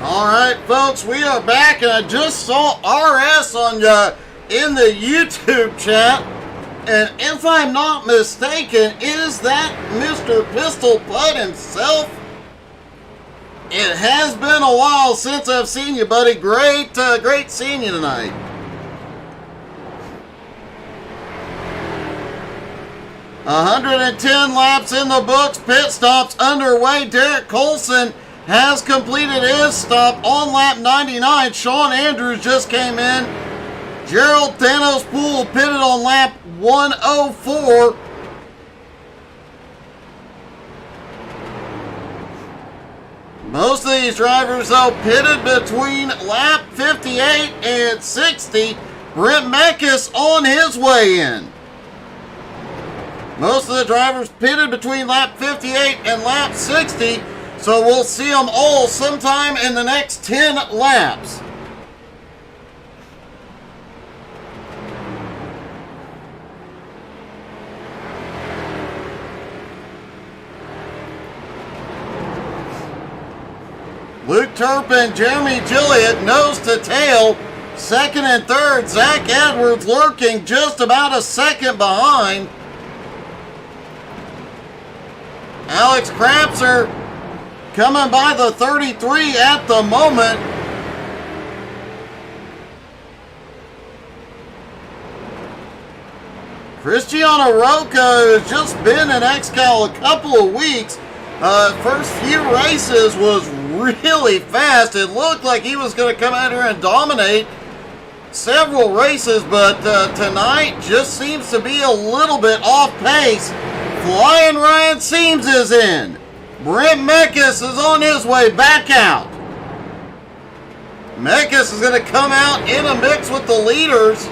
All right, folks, we are back, and I just saw RS on in the YouTube chat, and if I'm not mistaken, is that Mr. Pistol Putt himself? It has been a while since I've seen you, buddy. Great seeing you tonight. "110 laps in the books, pit stops underway. Derek Colson has completed his stop on lap 99. Sean Andrews just came in. Gerald Thanos Poole pitted on lap 104. Most of these drivers, though, pitted between lap 58 and 60. Brent Meckes on his way in. Most of the drivers pitted between lap 58 and lap 60, so we'll see them all sometime in the next 10 laps. Luke Turpin, Jeremy Gilliott, nose to tail. Second and third, Zach Edwards lurking just about a second behind. Alex Krapser coming by the 33 at the moment. Cristiano Rocca has just been in XCAL a couple of weeks. First few races was really fast. It looked like he was going to come out here and dominate several races, but tonight just seems to be a little bit off pace. Flying Ryan Seams is in. Brent Meckes is on his way back out. Meckes is going to come out in a mix with the leaders.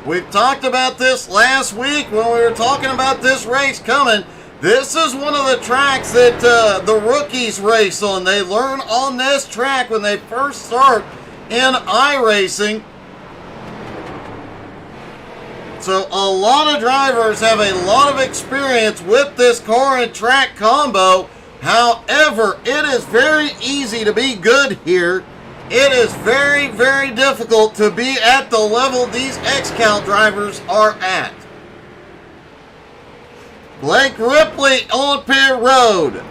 We've talked about this last week when we were talking about this race coming. This is one of the tracks that the rookies race on. They learn on this track when they first start in iRacing. So a lot of drivers have a lot of experience with this car and track combo. However, it is very easy to be good here. It is very, very difficult to be at the level these XCAL drivers are at. Blake Ripley on pit road.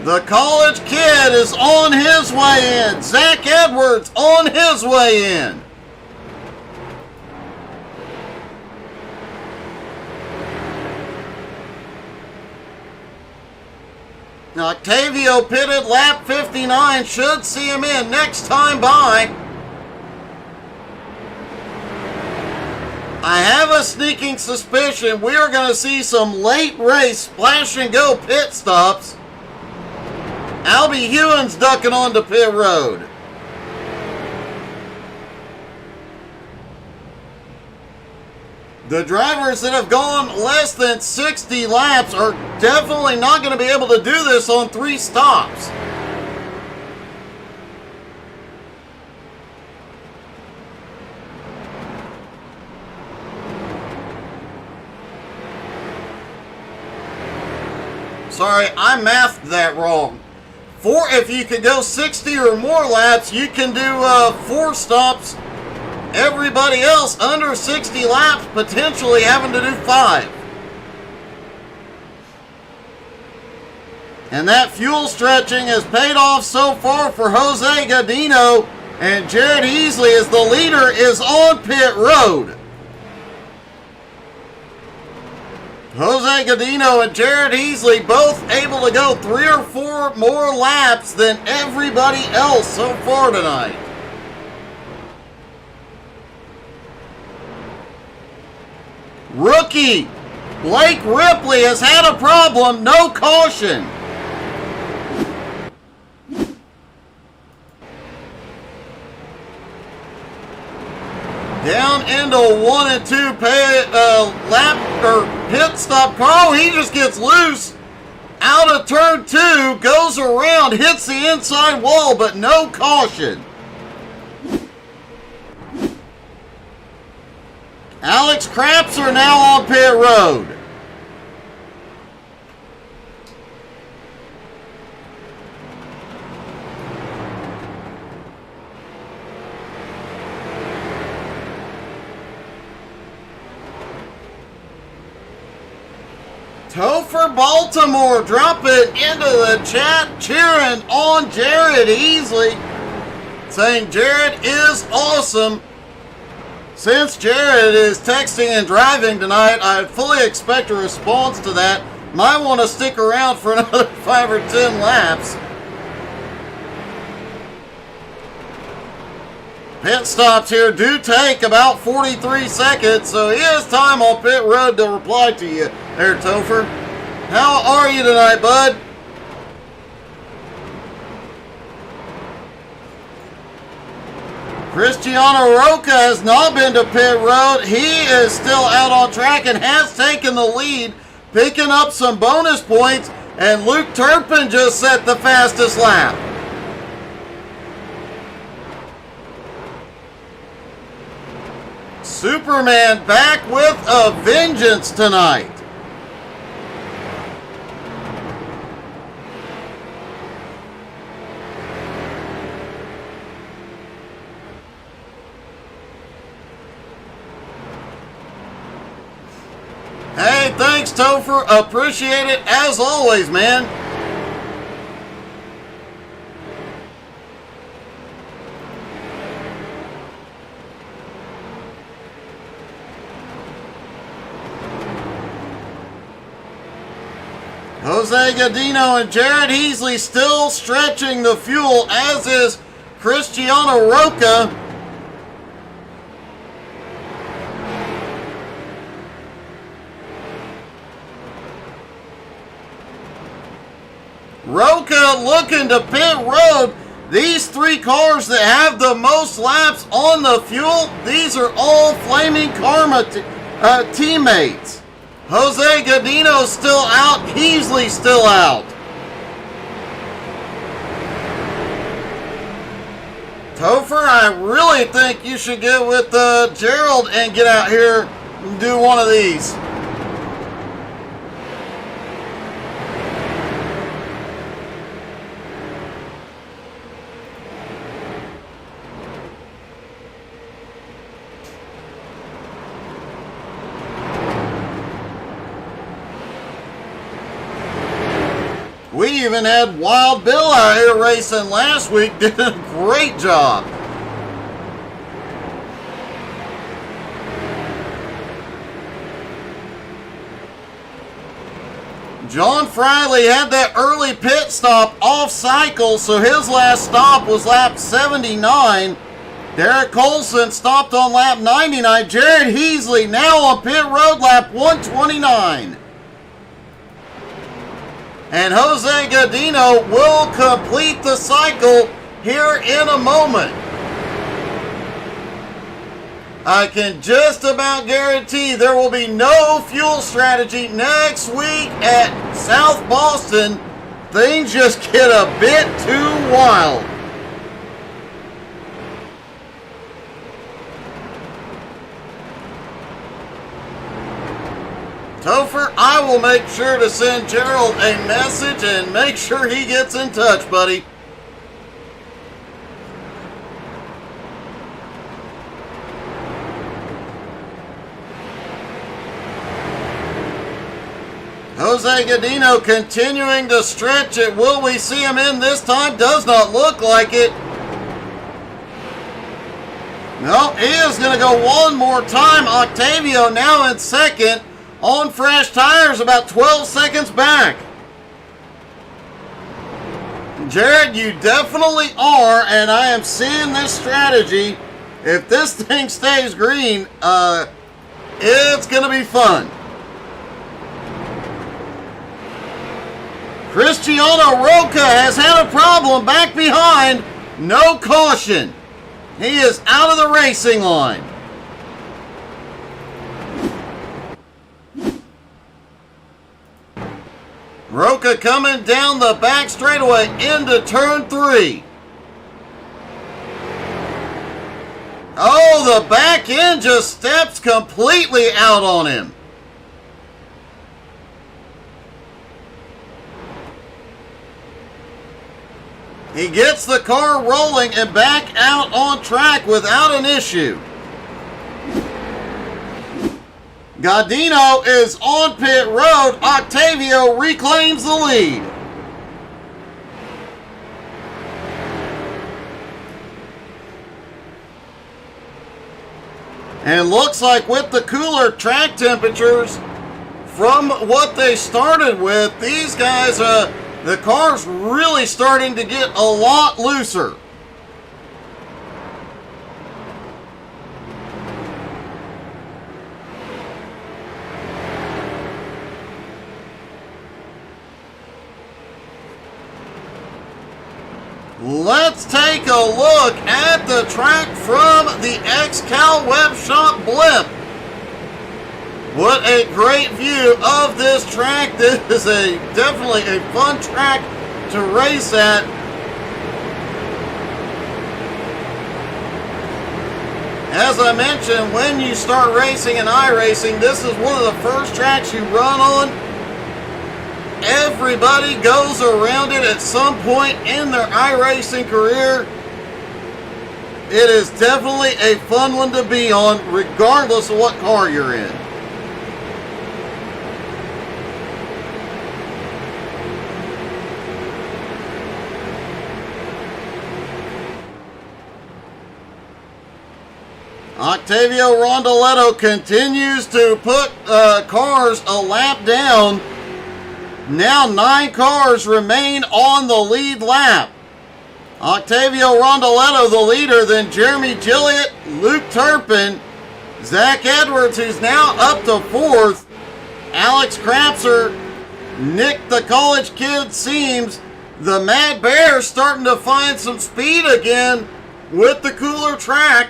The college kid is on his way in. Zach Edwards on his way in. Now, Octavio pitted lap 59. Should see him in next time by. I have a sneaking suspicion we are going to see some late race splash and go pit stops. Albie Hewins ducking onto pit road. The drivers that have gone less than 60 laps are definitely not going to be able to do this on 3 stops. Sorry, I mathed that wrong. If you could go 60 or more laps, you can do 4 stops. Everybody else under 60 laps potentially having to do 5. And that fuel stretching has paid off so far for Jose Godino, and Jared Heasley as the leader is on pit road. Jose Godino and Jared Heasley both able to go 3 or 4 more laps than everybody else so far tonight. Rookie Blake Ripley has had a problem, no caution. Down down into 1 and 2 lap or pit stop car. Oh, he just gets loose out of turn 2, goes around, hits the inside wall, but no caution. Alex Crapser now on pit road. Topher Baltimore dropping into the chat, cheering on Jared Easley, saying Jared is awesome. Since Jared is texting and driving tonight, I fully expect a response to that. Might want to stick around for another 5 or 10 laps. Pit stops here do take about 43 seconds, so he has time on pit road to reply to you there, Topher. How are you tonight, bud? Cristiano Roca has not been to pit road. He is still out on track and has taken the lead, picking up some bonus points, and Luke Turpin just set the fastest lap. Superman back with a vengeance tonight. Hey, thanks, Topher. Appreciate it as always, man. Jose Godino and Jared Easley still stretching the fuel, as is Cristiano Roca. Roca looking to pit road. These 3 cars that have the most laps on the fuel, these are all Flaming Karma teammates. Jose Godino still out. Easley still out. Topher, I really think you should get with Gerald and get out here and do one of these. We even had Wild Bill out here racing last week, did a great job. John Friley had that early pit stop off cycle, so his last stop was lap 79. Derek Colson stopped on lap 99. Jared Easley now on pit road lap 129. And Jose Godino will complete the cycle here in a moment. I can just about guarantee there will be no fuel strategy next week at South Boston. Things just get a bit too wild. Topher, I will make sure to send Gerald a message and make sure he gets in touch, buddy. Jose Godino continuing to stretch it. Will we see him in this time? Does not look like it. No, he is going to go one more time. Octavio now in second. On fresh tires, about 12 seconds back. Jared, you definitely are, and I am seeing this strategy. If this thing stays green, it's going to be fun. Cristiano Roca has had a problem back behind. No caution. He is out of the racing line. Roca coming down the back straightaway into turn 3. Oh, the back end just steps completely out on him. He gets the car rolling and back out on track without an issue. Godino is on pit road. Octavio reclaims the lead. And looks like with the cooler track temperatures from what they started with, these guys, the car's really starting to get a lot looser. Let's take a look at the track from the XCAL Web Shop blimp. What a great view of this track. This is definitely a fun track to race at. As I mentioned, when you start racing in iRacing, this is one of the first tracks you run on. Everybody goes around it at some point in their iRacing career. It is definitely a fun one to be on, regardless of what car you're in. Octavio Rondoletto continues to put cars a lap down. Now 9 cars remain on the lead lap. Octavio Rondoletto the leader, then Jeremy Gilliott, Luke Turpin, Zach Edwards, who's now up to 4th, Alex Krapser, Nick the college kid Seams, the Mad Bear starting to find some speed again with the cooler track.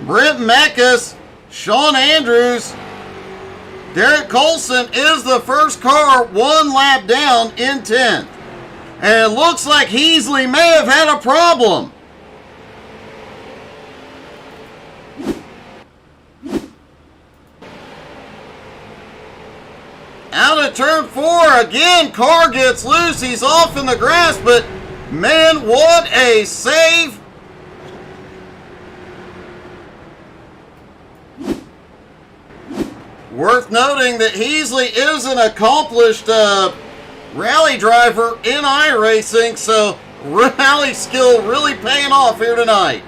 Brent Mekas, Sean Andrews, Derek Colson is the first car 1 lap down in 10th. And it looks like Heasley may have had a problem. Out of turn 4, again, car gets loose. He's off in the grass, but man, what a save. Worth noting that Heasley is an accomplished rally driver in iRacing, so rally skill really paying off here tonight.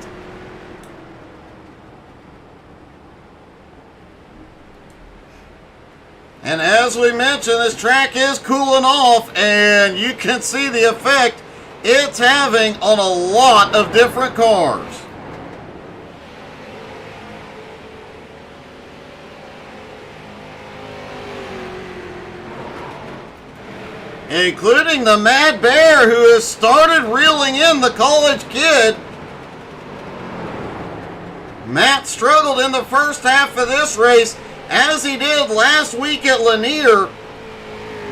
And as we mentioned, this track is cooling off, and you can see the effect it's having on a lot of different cars. Including the Mad Bear, who has started reeling in the college kid. Matt struggled in the first half of this race, as he did last week at Lanier,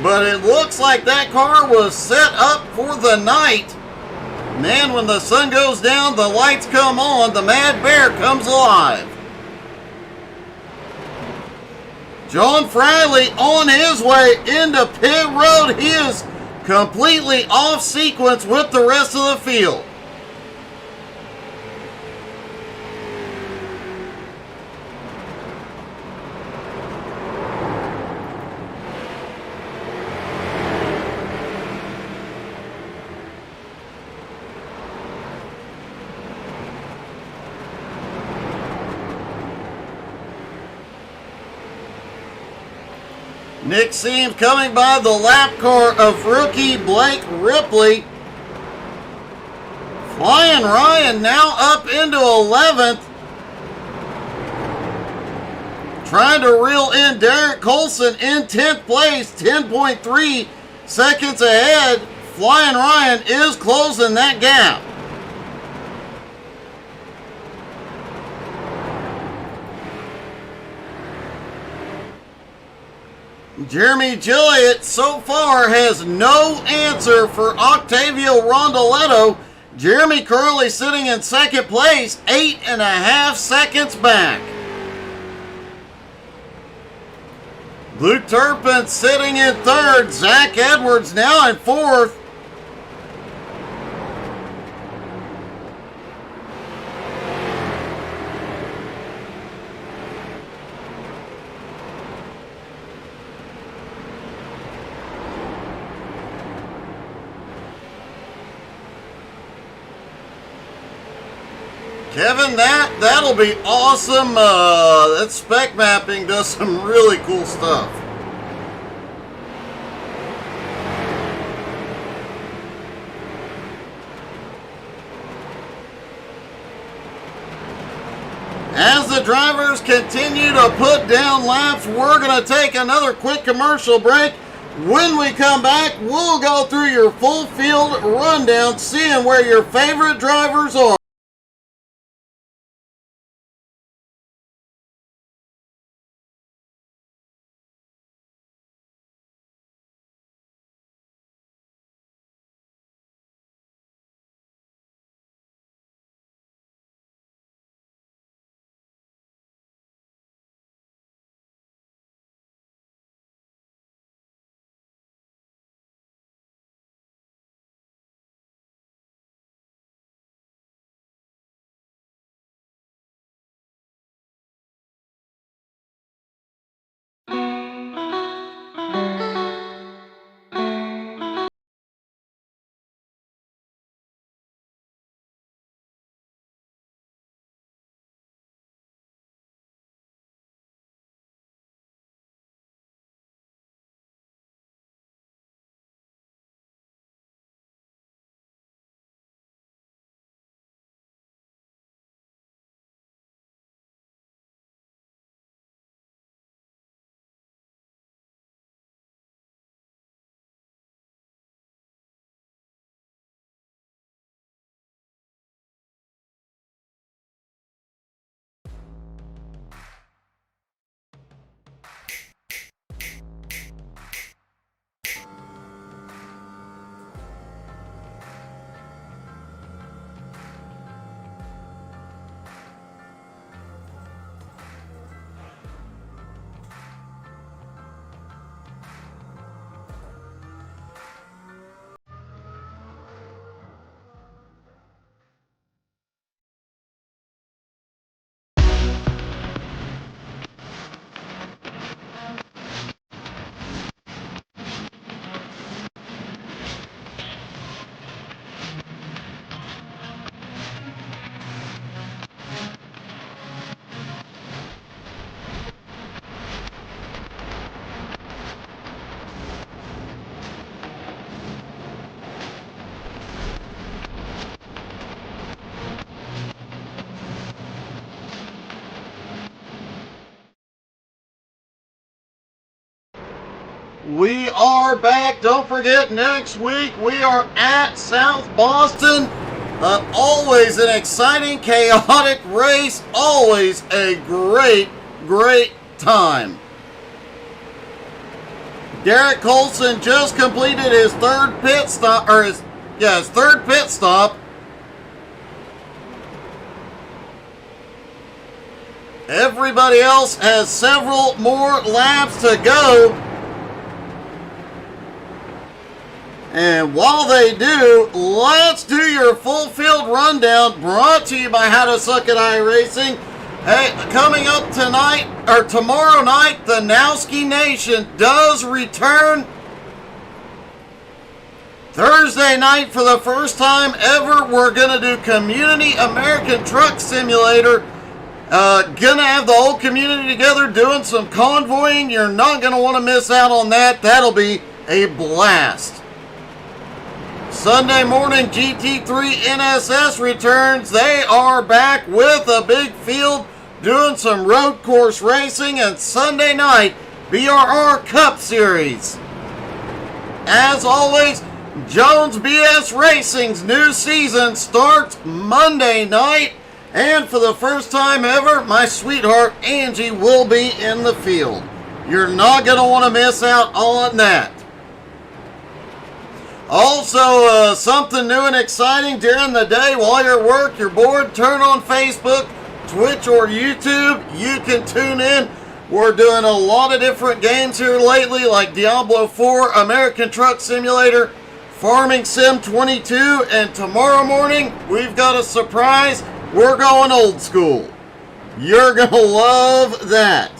but it looks like that car was set up for the night. Man, when the sun goes down, the lights come on, the Mad Bear comes alive. John Friley on his way into pit road. He is completely off sequence with the rest of the field. Nick Seams coming by the lap car of rookie Blake Ripley. Flying Ryan now up into 11th. Trying to reel in Derek Colson in 10th place, 10.3 seconds ahead. Flying Ryan is closing that gap. Jeremy Gilliott so far has no answer for Octavio Rondoletto. Jeremy currently sitting in second place, 8.5 seconds back. Luke Turpin sitting in third. Zach Edwards now in fourth. Kevin, that'll be awesome. That spec mapping does some really cool stuff. As the drivers continue to put down laps, we're going to take another quick commercial break. When we come back, we'll go through your full field rundown, seeing where your favorite drivers are. We are back. Don't forget, next week we are at South Boston. Always an exciting, chaotic race. Always a great, great time. Derek Colson just completed his third pit stop, his third pit stop. Everybody else has several more laps to go. And while they do, let's do your full field rundown, brought to you by How to Suck at iRacing. Hey, coming up tonight, or tomorrow night, the Nowski Nation does return. Thursday night, for the first time ever, we're going to do Community American Truck Simulator. Gonna have the whole community together doing some convoying. You're not going to want to miss out on that. That'll be a blast. Sunday morning, GT3 NSS returns. They are back with a big field doing some road course racing. And Sunday night, BRR Cup Series. As always, Jones BS Racing's new season starts Monday night. And for the first time ever, my sweetheart Angie will be in the field. You're not going to want to miss out on that. Also, something new and exciting during the day while you're at work, you're bored, turn on Facebook, Twitch, or YouTube. You can tune in. We're doing a lot of different games here lately, like Diablo 4, American Truck Simulator, Farming Sim 22, and tomorrow morning, we've got a surprise. We're going old school. You're going to love that.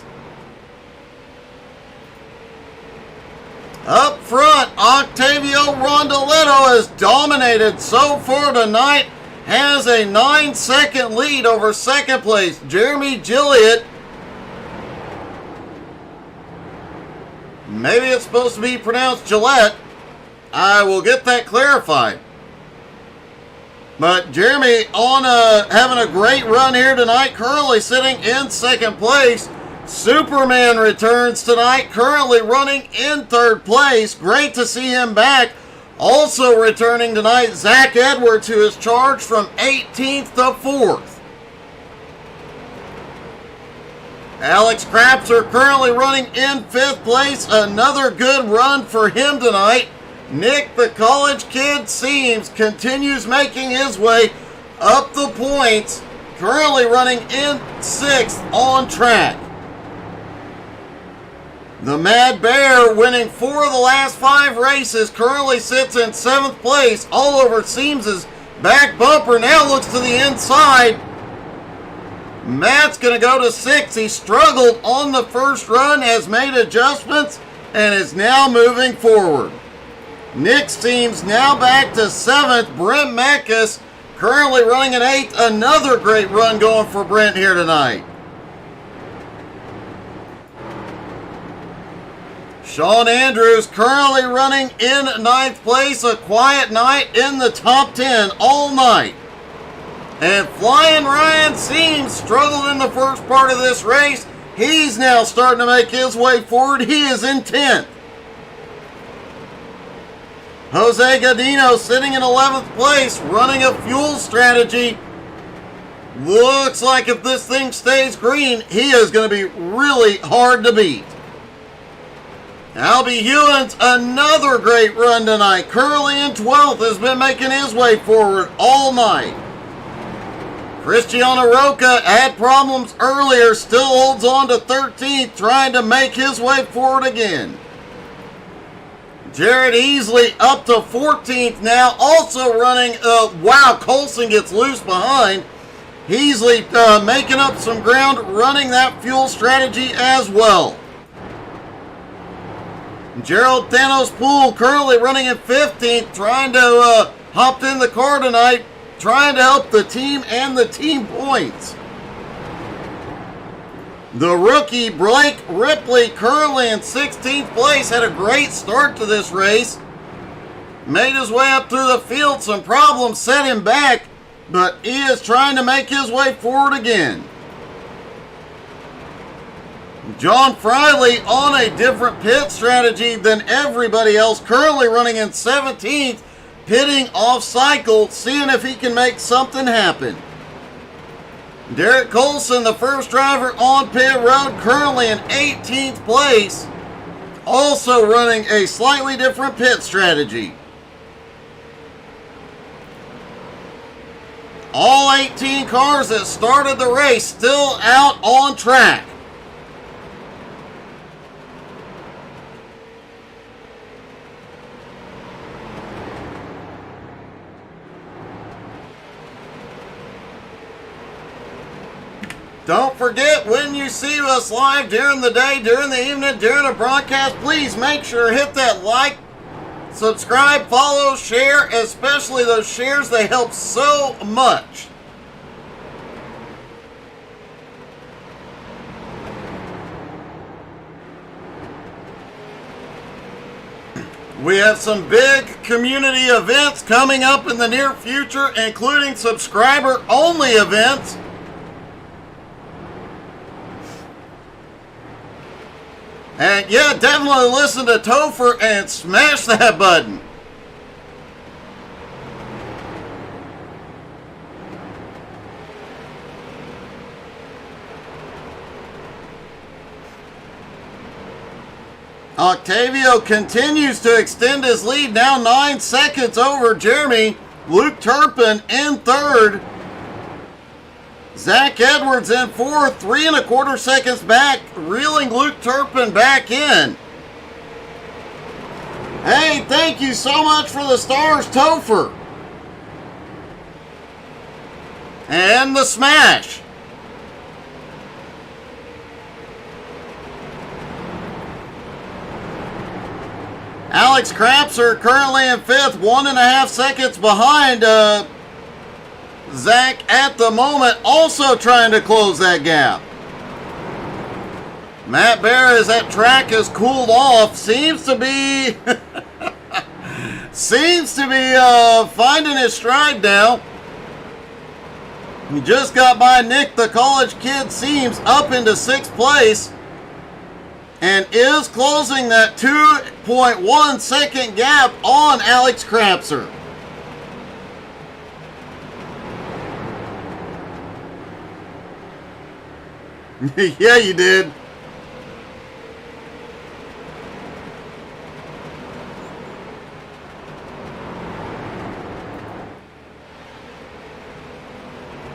Up front, Octavio Rondoletto has dominated so far tonight, has a 9-second lead over second place. Jeremy Gilliott, maybe it's supposed to be pronounced Gillette. I will get that clarified. But Jeremy on having a great run here tonight, currently sitting in second place. Superman returns tonight, currently running in third place. Great to see him back. Also returning tonight, Zach Edwards, who is charged from 18th to 4th. Alex Crapser currently running in 5th place. Another good run for him tonight. Nick, the college kid, seems continues making his way up the points. Currently running in 6th on track. The Mad Bear, winning 4 of the last 5 races, currently sits in 7th place. Oliver Seams's back bumper now looks to the inside. Matt's going to go to 6th. He struggled on the first run, has made adjustments, and is now moving forward. Nick's team's now back to 7th. Brent Mekas currently running in 8th. Another great run going for Brent here tonight. Sean Andrews currently running in 9th place. A quiet night in the top 10 all night. And Flying Ryan Seams struggled in the first part of this race. He's now starting to make his way forward. He is in 10th. Jose Godino sitting in 11th place, running a fuel strategy. Looks like if this thing stays green, he is going to be really hard to beat. Albie Hewins, another great run tonight. Currently in 12th, has been making his way forward all night. Cristiano Roca had problems earlier, still holds on to 13th, trying to make his way forward again. Jared Easley up to 14th now, also running, wow, Colson gets loose behind. Easley making up some ground, running that fuel strategy as well. Gerald Thanos Poole currently running in 15th, trying to hop in the car tonight, trying to help the team and the team points. The rookie Blake Ripley currently in 16th place, had a great start to this race. Made his way up through the field, some problems set him back, but he is trying to make his way forward again. John Friley on a different pit strategy than everybody else, currently running in 17th, pitting off cycle, seeing if he can make something happen. Derek Colson, the first driver on pit road, currently in 18th place, also running a slightly different pit strategy. All 18 cars that started the race still out on track. Don't forget, when you see us live during the day, during the evening, during a broadcast, please make sure to hit that like, subscribe, follow, share, especially those shares. They help so much. We have some big community events coming up in the near future, including subscriber-only events. And yeah, definitely listen to Topher and smash that button. Octavio continues to extend his lead, now 9 seconds over Jeremy. Luke Turpin in third. Zach Edwards in fourth, 3 1/4 seconds back, reeling Luke Turpin back in. Hey, thank you so much for the stars, Topher. And the smash. Alex Krapser currently in fifth, 1.5 seconds behind Zach at the moment, also trying to close that gap. Matt Bear, as that track has cooled off, seems to be finding his stride now. He just got by Nick, the college kid, Seams, up into 6th place, and is closing that 2.1 second gap on Alex Krapser. Yeah, you did.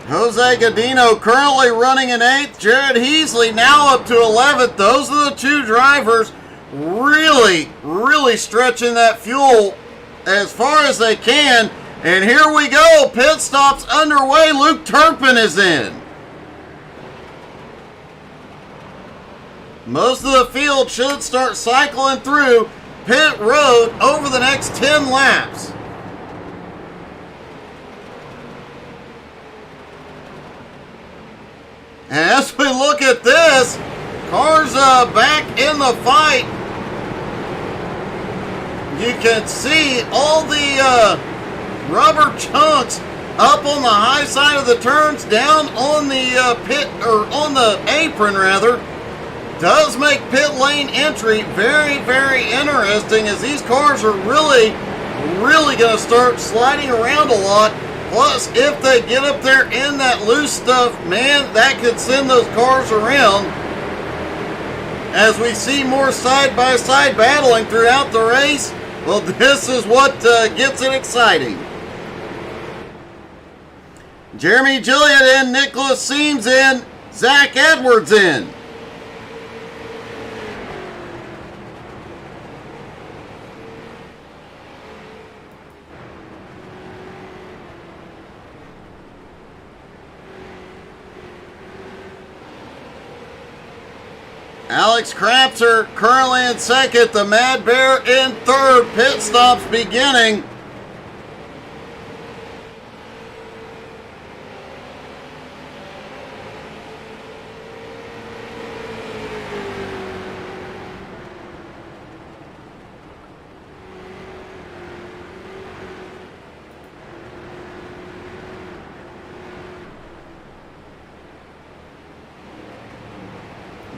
Jose Godino currently running in 8th. Jared Heasley now up to 11th. Those are the two drivers really stretching that fuel as far as they can. And here we go. Pit stops underway. Luke Turpin is in. Most of the field should start cycling through pit road over the next 10 laps. And as we look at this, cars back in the fight. You can see all the rubber chunks up on the high side of the turns, down on the pit, or on the apron rather. Does make pit lane entry very interesting, as these cars are really going to start sliding around a lot. Plus, if they get up there in that loose stuff, man, that could send those cars around. As we see more side-by-side battling throughout the race, well, this is what gets it exciting. Jeremy Gilliard in, Nicholas Seams in, Zach Edwards in. Alex Krapser currently in second, the Mad Bear in third, pit stops beginning.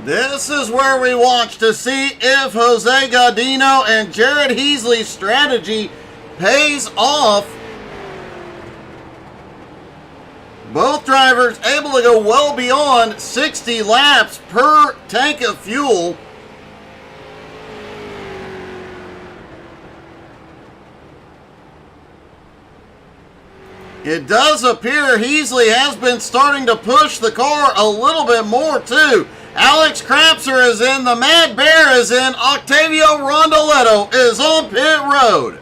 This is where we watch to see if Jose Godino and Jared Heasley's strategy pays off. Both drivers able to go well beyond 60 laps per tank of fuel. It does appear Heasley has been starting to push the car a little bit more too. Alex Krapser is in, the Mad Bear is in, Octavio Rondoletto is on pit road.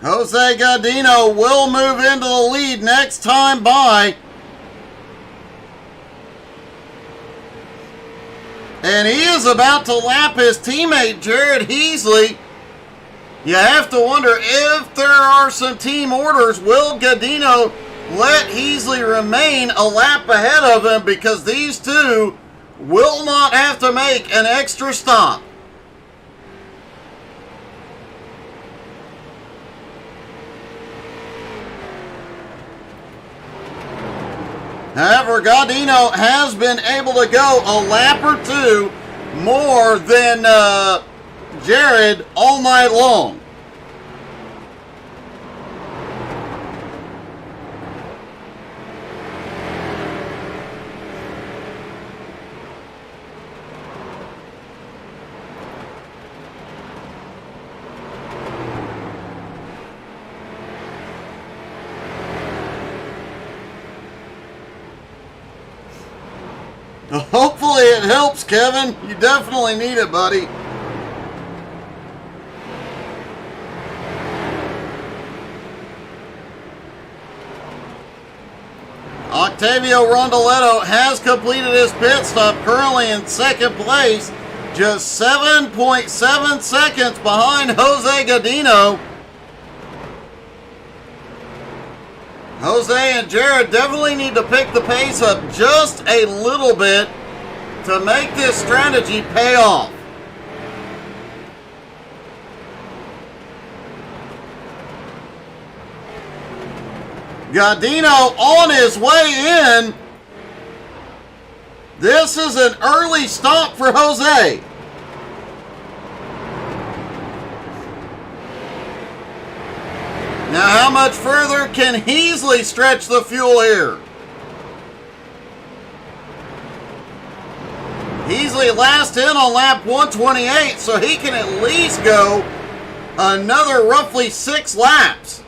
Jose Godino will move into the lead next time by. And he is about to lap his teammate Jared Heasley. You have to wonder if there are some team orders. Will Godino let Heasley remain a lap ahead of him? Because these two will not have to make an extra stop. However, Godino has been able to go a lap or two more than Jared all night long. Hopefully it helps, Kevin. You definitely need it, buddy. Octavio Rondoletto has completed his pit stop, currently in second place, just 7.7 seconds behind Jose Godino. Jose and Jared definitely need to pick the pace up just a little bit to make this strategy pay off. Godino on his way in. This is an early stop for Jose. Now, how much further can Heasley stretch the fuel here? Heasley last in on lap 128, so he can at least go another roughly 6 laps.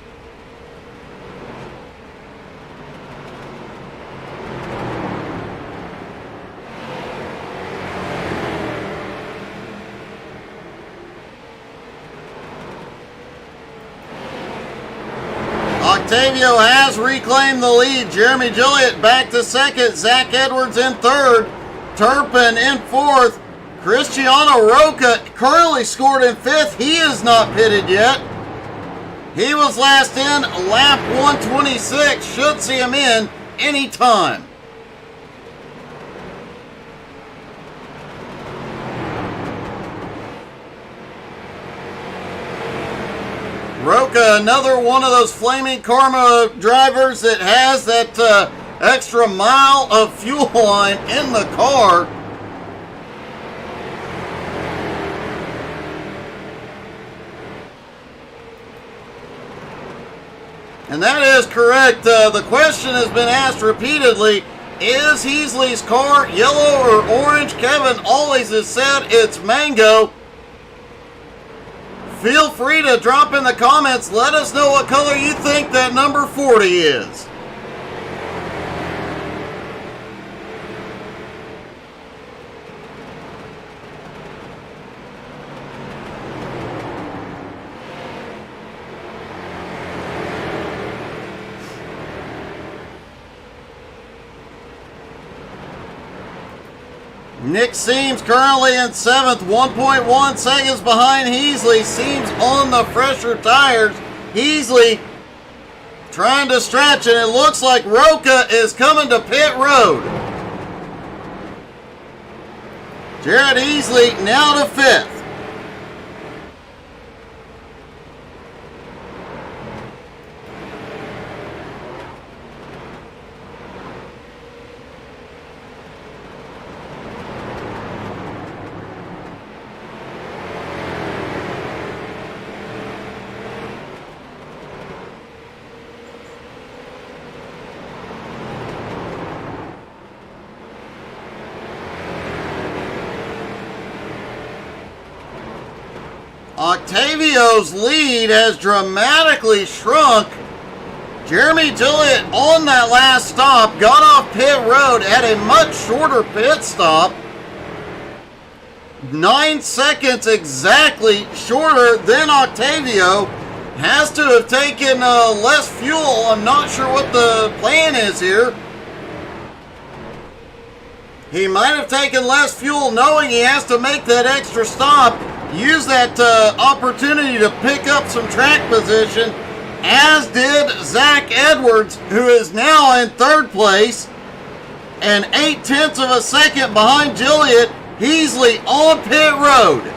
Octavio has reclaimed the lead. Jeremy Gilliott back to second. Zach Edwards in third. Turpin in fourth. Cristiano Roca currently scored in fifth. He is not pitted yet. He was last in lap 126. Should see him in anytime. Roca, another one of those flaming karma drivers that has that extra mile of fuel line in the car. And that is correct. The question has been asked repeatedly, is Heasley's car yellow or orange? Kevin always has said it's mango. Feel free to drop in the comments. Let us know what color you think that number 40 is. Nick Seams currently in 7th, 1.1 seconds behind Heasley. Seams on the fresher tires. Heasley trying to stretch, and it looks like Roca is coming to pit road. Jared Heasley now to 5th. Octavio's lead has dramatically shrunk. Jeremy Gilliott on that last stop got off pit road at a much shorter pit stop. 9 seconds exactly shorter than Octavio. Has to have taken less fuel. I'm not sure what the plan is here. He might have taken less fuel knowing he has to make that extra stop. Use that opportunity to pick up some track position, as did Zach Edwards, who is now in 3rd place. and 0.8 of a second behind Jillian Heasley on pit road.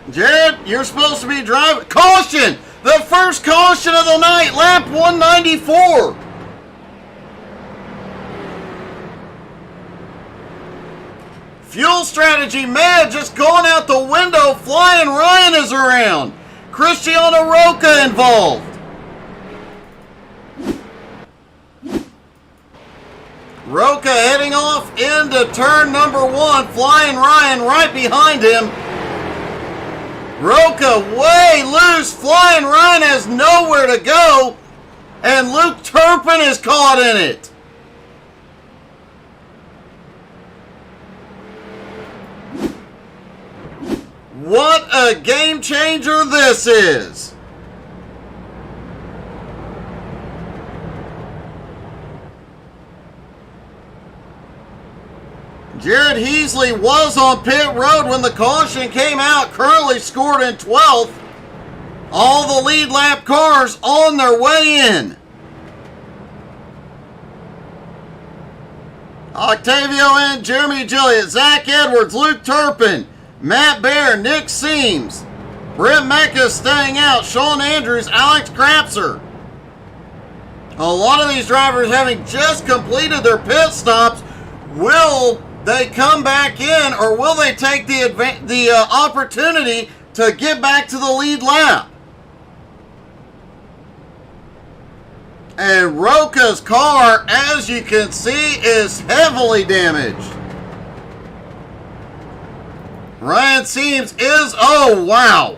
Jared, you're supposed to be driving. Caution! The first caution of the night, lap 194. Fuel strategy may have just gone out the window. Flying Ryan is around. Cristiano Roca involved. Roca heading off into turn number 1. Flying Ryan right behind him. Roca way loose. Flying Ryan has nowhere to go. And Luke Turpin is caught in it. What a game changer this is. Jared Heasley was on pit road when the caution came out, currently scored in 12th. All the lead lap cars on their way in. Octavio and Jeremy Gilliatt, Zach Edwards, Luke Turpin, Matt Baer, Nick Seams, Brent Mecca staying out, Sean Andrews, Alex Krapser. A lot of these drivers having just completed their pit stops. Will they come back in, or will they take the opportunity to get back to the lead lap? And Roca's car, as you can see, is heavily damaged. Ryan Seams is, oh wow.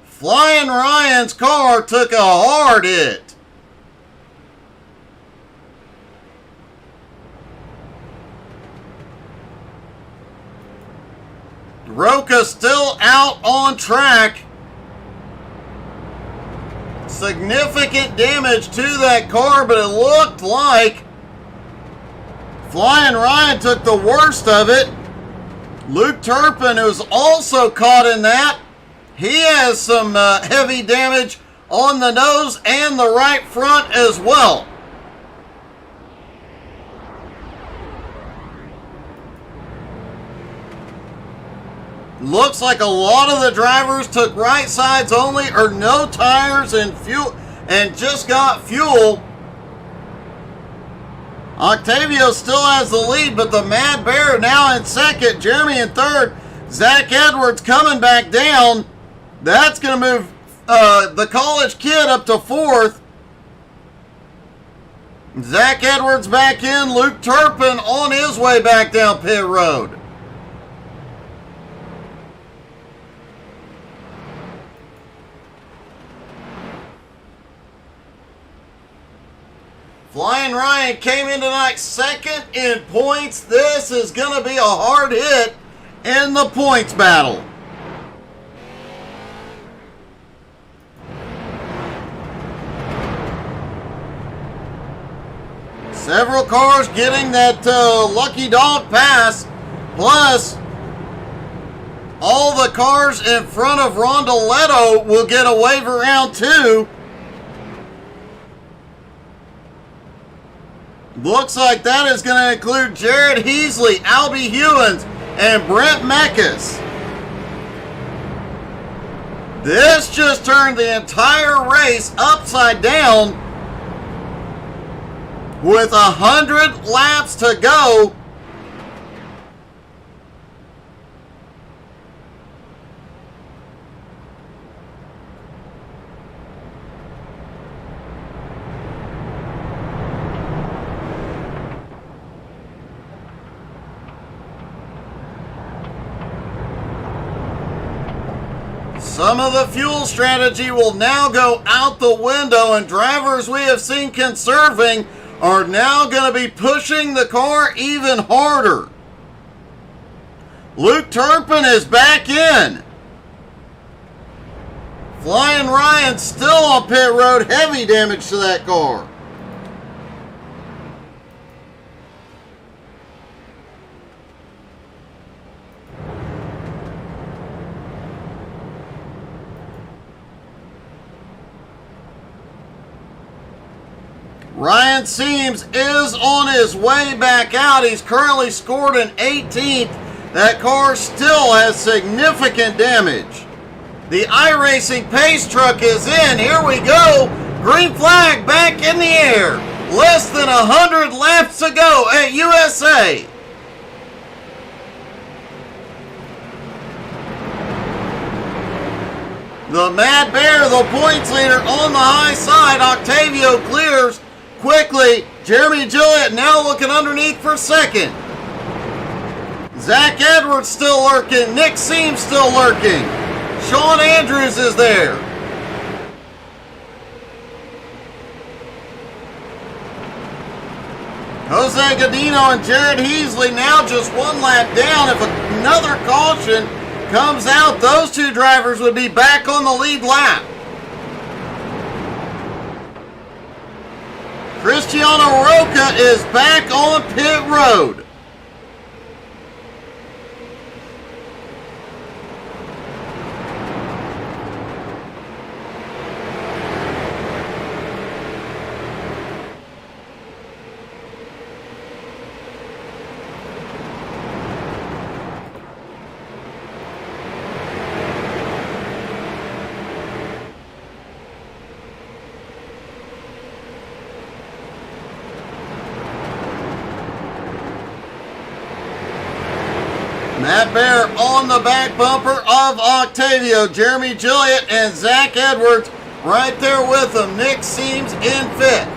Flying Ryan's car took a hard hit. Roca still out on track. Significant damage to that car, but it looked like Flying Ryan took the worst of it. Luke Turpin, who's also caught in that, he has some heavy damage on the nose and the right front as well. Looks like a lot of the drivers took right sides only or no tires and fuel and just got fuel. Octavio still has the lead, but the Mad Bear now in second, Jeremy in third, Zach Edwards coming back down. That's going to move the college kid up to fourth. Zach Edwards back in, Luke Turpin on his way back down pit road. Flying Ryan came in tonight second in points. This is going to be a hard hit in the points battle. Several cars getting that lucky dog pass. Plus, all the cars in front of Rondoletto will get a waiver round 2. Looks like that is going to include Jared Heasley, Albie Hewins, and Brent Meckes. This just turned the entire race upside down with 100 laps to go. Some of the fuel strategy will now go out the window, and drivers we have seen conserving are now going to be pushing the car even harder. Luke Turpin is back in. Flying Ryan still on pit road. Heavy damage to that car. Ryan Seams is on his way back out. He's currently scored an 18th. That car still has significant damage. The iRacing pace truck is in. Here we go. Green flag back in the air. Less than 100 laps to go at USA. The Mad Bear, the points leader, on the high side. Octavio clears quickly. Jeremy Gilliott now looking underneath for second. Zach Edwards still lurking. Nick Seams still lurking. Sean Andrews is there. Jose Godino and Jared Heasley now just one lap down. If another caution comes out, those two drivers would be back on the lead lap. Cristiano Roca is back on pit road. Matt Bear on the back bumper of Octavio. Jeremy Gilliott and Zach Edwards right there with him. Nick Seams in fifth.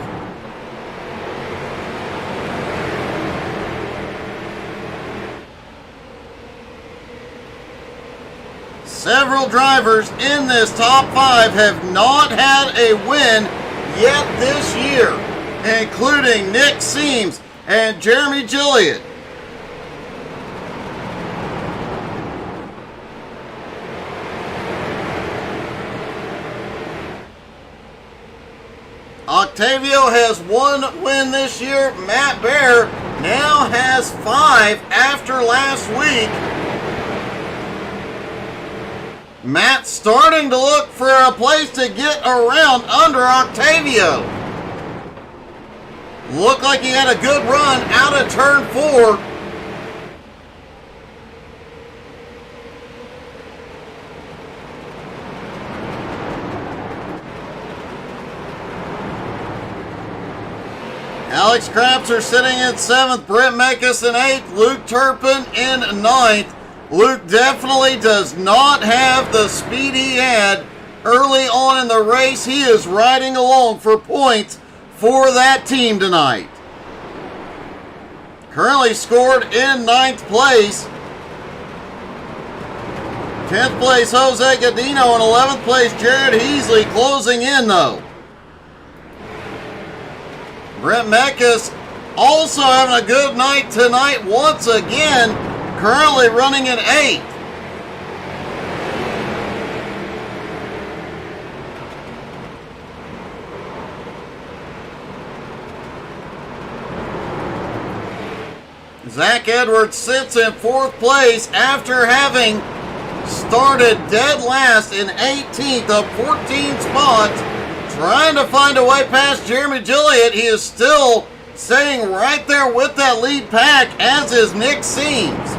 Several drivers in this top five have not had a win yet this year, including Nick Seams and Jeremy Gilliott. Octavio has one win this year. Matt Bear now has 5 after last week. Matt starting to look for a place to get around under Octavio. Looked like he had a good run out of turn 4. Alex Crapser sitting in 7th, Brent Mekas in 8th, Luke Turpin in 9th. Luke definitely does not have the speed he had early on in the race. He is riding along for points for that team tonight. Currently scored in 9th place. 10th place Jose Godino, and 11th place Jared Heasley closing in though. Brent Mekas also having a good night tonight once again, currently running in 8th. Zach Edwards sits in 4th place after having started dead last in 18th, up 14 spots. Trying to find a way past Jeremy Gilliott. He is still staying right there with that lead pack, as is Nick Seams.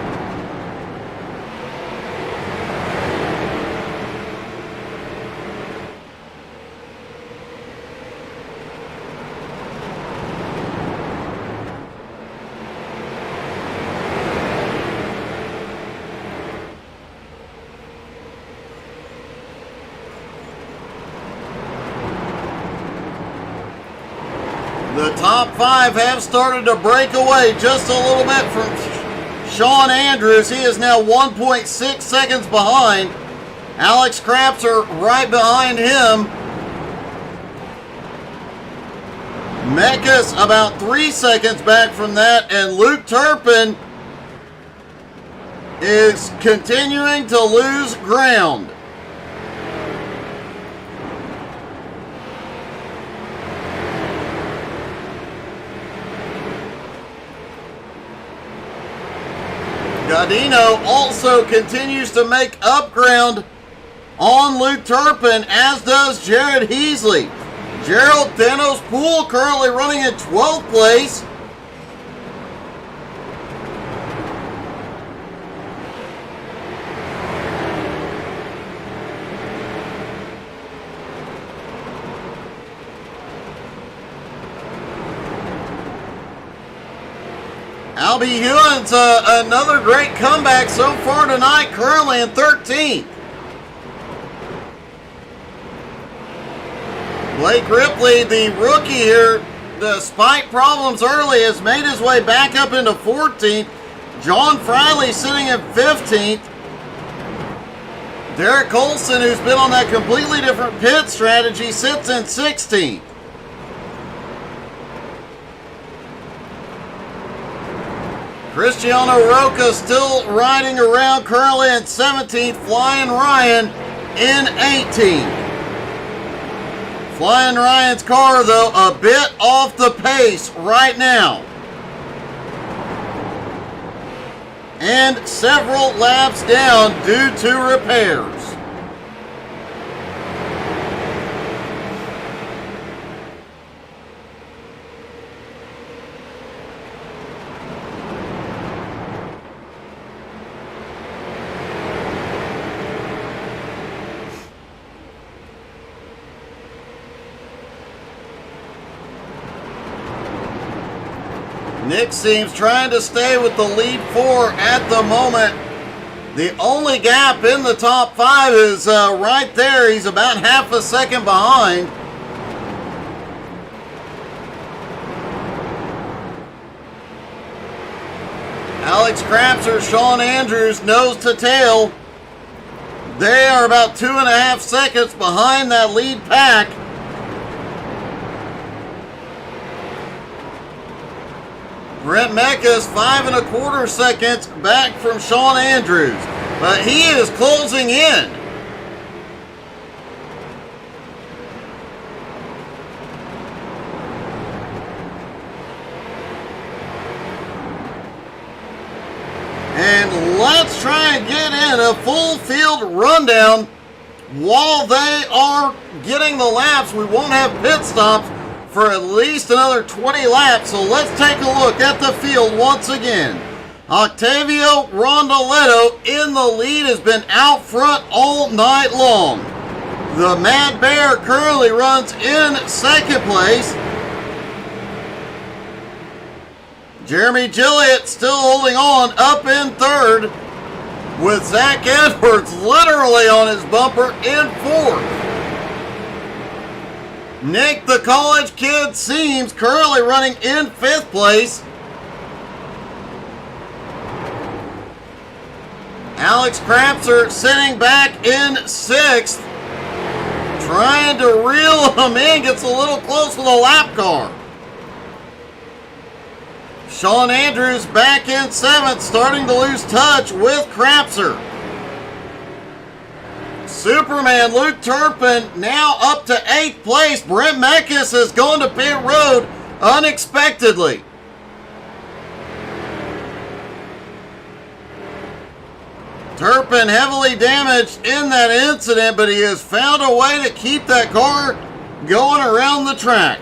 The top 5 have started to break away just a little bit from Sean Andrews. He is now 1.6 seconds behind. Alex Crapser right behind him. Mekas about 3 seconds back from that, and Luke Turpin is continuing to lose ground. Godino also continues to make up ground on Luke Turpin, as does Jared Heasley. Gerald Thanos Poole currently running in 12th place. Albie Hewins, another great comeback so far tonight, currently in 13th. Blake Ripley, the rookie here, despite problems early, has made his way back up into 14th. John Friley sitting at 15th. Derek Olson, who's been on that completely different pit strategy, sits in 16th. Cristiano Roca still riding around, currently in 17th. Flying Ryan in 18th. Flying Ryan's car, though, a bit off the pace right now. And several laps down due to repairs. Nick seems trying to stay with the lead four at the moment. The only gap in the top five is right there. He's about half a second behind. Alex Crapser, Sean Andrews, nose to tail. They are about 2.5 seconds behind that lead pack. Brent Mecca's 5.25 seconds back from Sean Andrews, but he is closing in. And let's try and get in a full field rundown. While they are getting the laps, we won't have pit stops for at least another 20 laps, so let's take a look at the field once again. Octavio Rondoletto in the lead, has been out front all night long. The Mad Bear currently runs in second place. Jeremy Gilliott still holding on up in third, with Zach Edwards literally on his bumper in fourth. Nick, the college kid, seems currently running in fifth place. Alex Crapser sitting back in sixth, trying to reel him in, gets a little close with a lap car. Sean Andrews back in seventh, starting to lose touch with Crapser. Superman Luke Turpin now up to 8th place. Brent Meckes has gone to pit road unexpectedly. Turpin heavily damaged in that incident, but he has found a way to keep that car going around the track.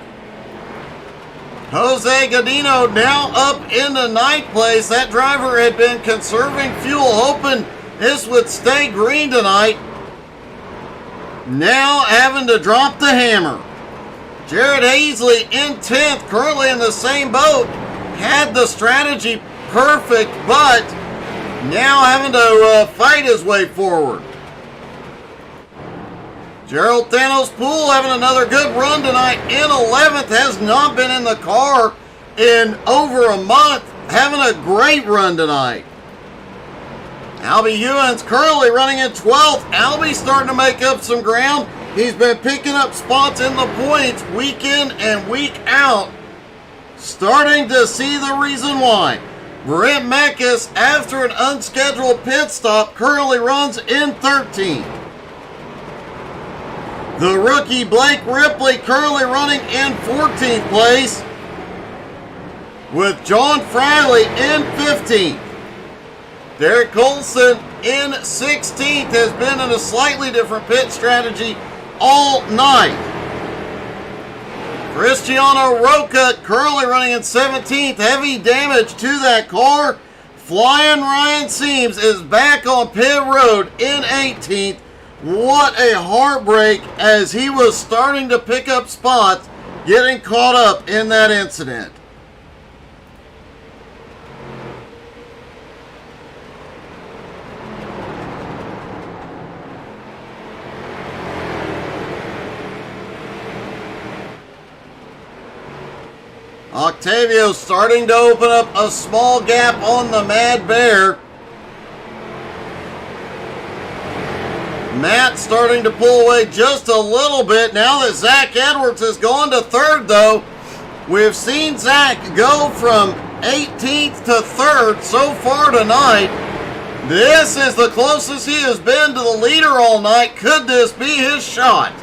Jose Godino now up into 9th place. That driver had been conserving fuel, hoping this would stay green tonight. Now having to drop the hammer. Jared Heasley in 10th, currently in the same boat. Had the strategy perfect, but now having to fight his way forward. Gerald Thanos Poole having another good run tonight in 11th. Has not been in the car in over a month. Having a great run tonight. Albie Hewins currently running in 12th. Albie starting to make up some ground. He's been picking up spots in the points week in and week out. Starting to see the reason why. Brent Mekas, after an unscheduled pit stop, currently runs in 13th. The rookie Blake Ripley currently running in 14th place, with John Friley in 15th. Derek Colson in 16th has been in a slightly different pit strategy all night. Cristiano Roca currently running in 17th. Heavy damage to that car. Flying Ryan Seams is back on pit road in 18th. What a heartbreak as he was starting to pick up spots, getting caught up in that incident. Octavio starting to open up a small gap on the Mad Bear. Matt starting to pull away just a little bit. Now that Zach Edwards has gone to third, though, we've seen Zach go from 18th to third so far tonight. This is the closest he has been to the leader all night. Could this be his shot?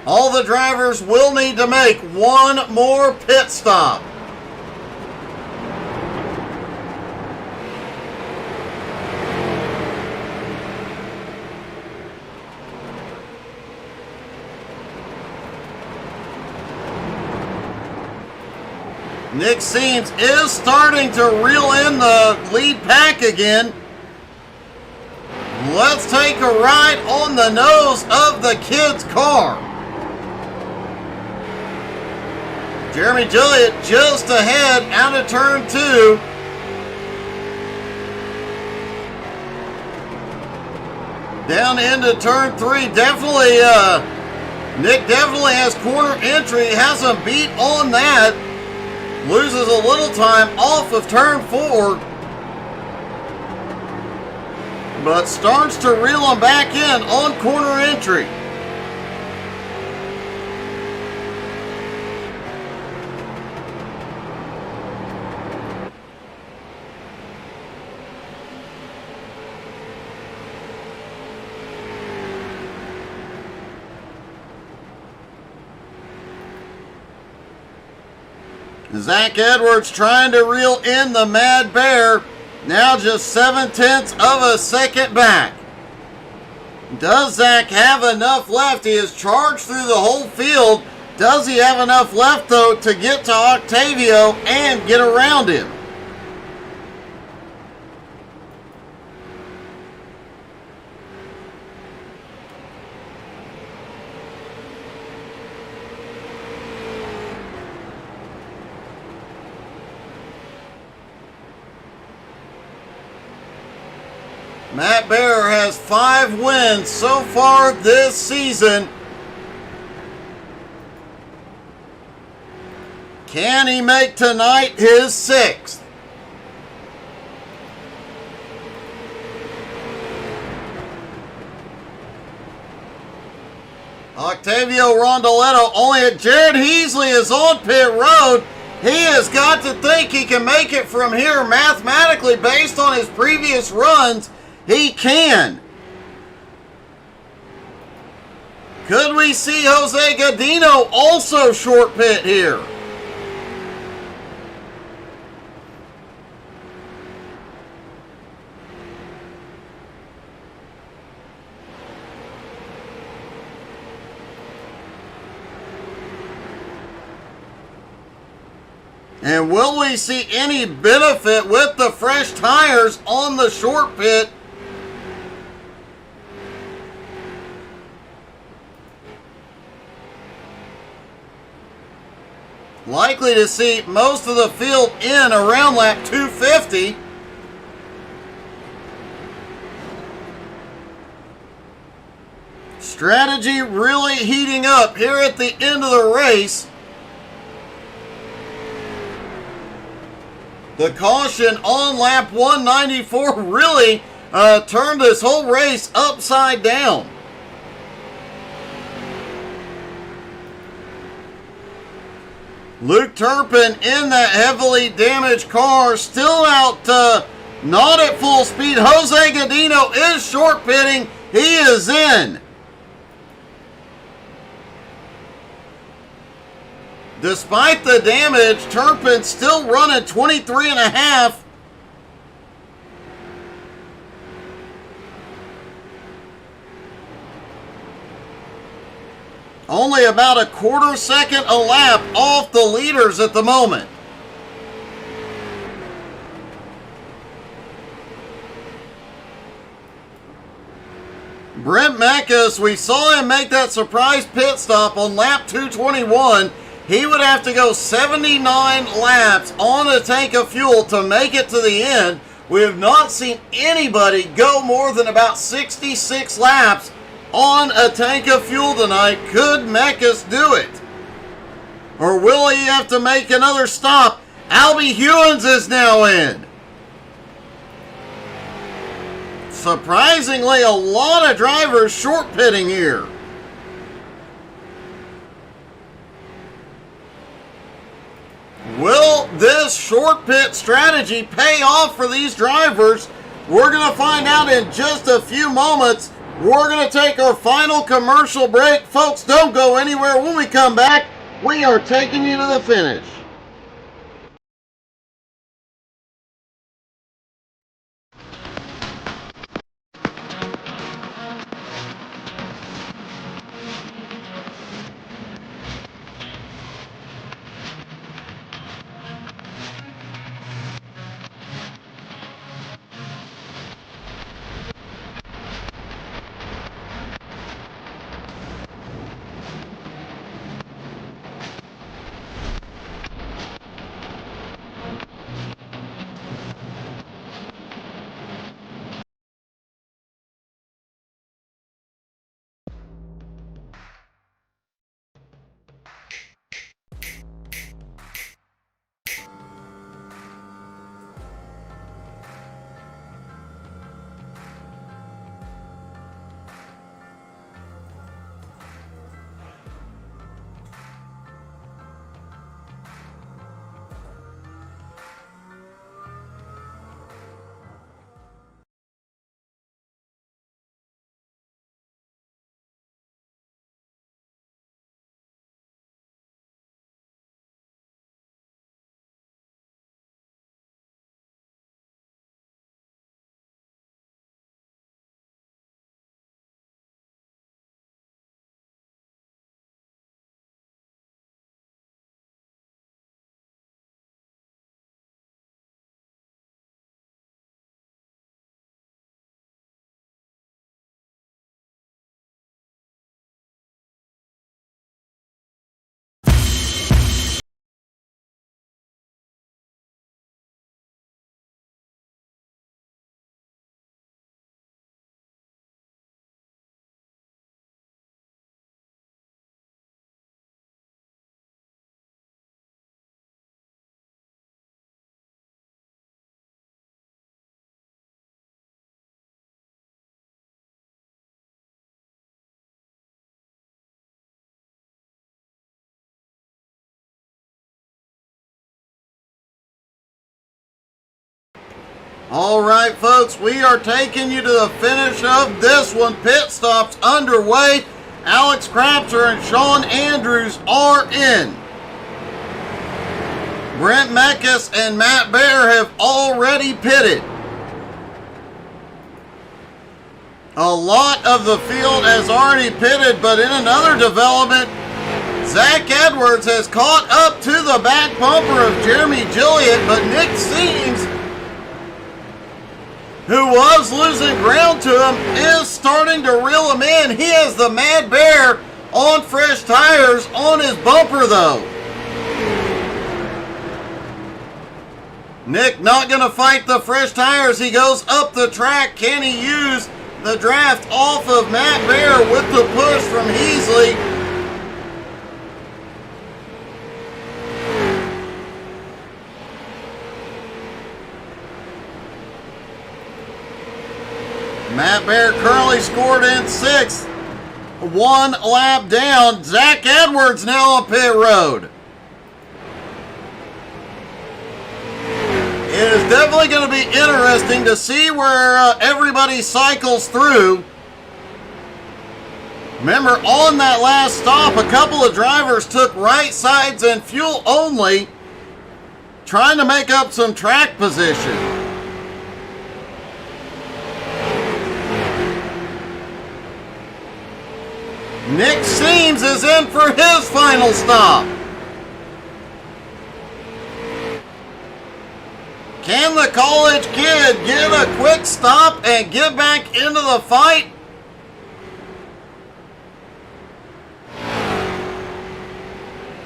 All the drivers will need to make one more pit stop. Nick Seams is starting to reel in the lead pack again. Let's take a ride on the nose of the kid's car. Jeremy Gilliott just ahead out of turn 2. Down into turn 3. Definitely, Nick definitely has corner entry. Has a beat on that. Loses a little time off of turn 4. But starts to reel him back in on corner entry. Zach Edwards trying to reel in the Mad Bear. Now just 7/10 of a second back. Does Zach have enough left? He has charged through the whole field. Does he have enough left, though, to get to Octavio and get around him? Matt Bear has 5 wins so far this season. Can he make tonight his 6th? Octavio Rondoletto, only at Jared Heasley is on pit road. He has got to think he can make it from here mathematically based on his previous runs. He can. Could we see Jose Godino also short pit here? And will we see any benefit with the fresh tires on the short pit? Likely to see most of the field in around lap 250. Strategy really heating up here at the end of the race. The caution on lap 194 really turned this whole race upside down. Luke Turpin in that heavily damaged car, still out, not at full speed. Jose Godino is short pitting. He is in. Despite the damage, Turpin still running 23 and a half. Only about a quarter second a lap off the leaders at the moment. Brent Mekas, we saw him make that surprise pit stop on lap 221. He would have to go 79 laps on a tank of fuel to make it to the end. We have not seen anybody go more than about 66 laps on a tank of fuel tonight. Could Mekas do it? Or will he have to make another stop? Albie Hewins is now in. Surprisingly, a lot of drivers short pitting here. Will this short pit strategy pay off for these drivers? We're going to find out in just a few moments. We're going to take our final commercial break. Folks, don't go anywhere. When we come back, we are taking you to the finish. All right, folks, we are taking you to the finish of this one. Pit stops underway. Alex Crapter and Sean Andrews are in. Brent Mekas and Matt Baer have already pitted. A lot of the field has already pitted, but in another development, Zach Edwards has caught up to the back bumper of Jeremy Gilliott, but Nick Seams, who was losing ground to him, is starting to reel him in. He has the Mad Bear on fresh tires on his bumper, though. Nick not going to fight the fresh tires. He goes up the track. Can he use the draft off of Matt Bear with the push from Heasley? Matt Bear currently scored in 6th. 1 lap down. Zach Edwards now on pit road. It is definitely going to be interesting to see where everybody cycles through. Remember, on that last stop, a couple of drivers took right sides and fuel only, trying to make up some track position. Nick Seams is in for his final stop. Can the college kid get a quick stop and get back into the fight?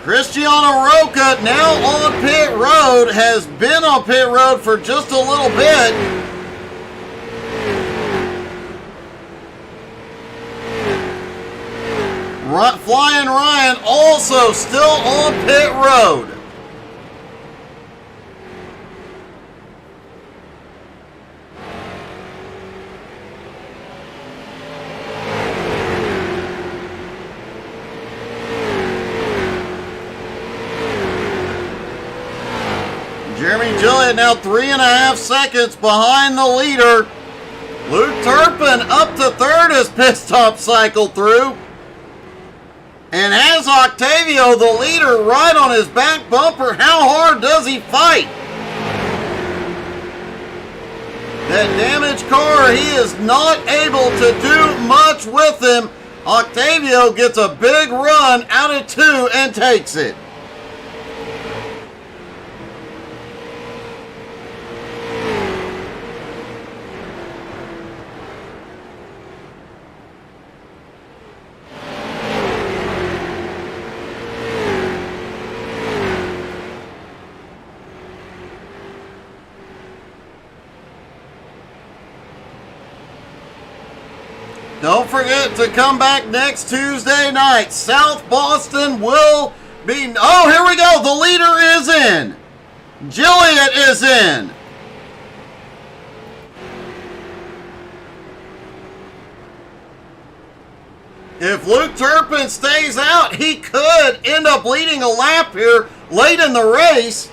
Cristiano Roca, now on pit road, has been on pit road for just a little bit. Flying Ryan also still on pit road. Jeremy Gilliott now 3.5 seconds behind the leader. Luke Turpin up to third as pit stop cycled through. And has Octavio, the leader, right on his back bumper. How hard does he fight? That damaged car, he is not able to do much with him. Octavio gets a big run out of 2 and takes it. Don't forget to come back next Tuesday night. South Boston will be... Oh, here we go. The leader is in. Gilliott is in. If Luke Turpin stays out, he could end up leading a lap here late in the race.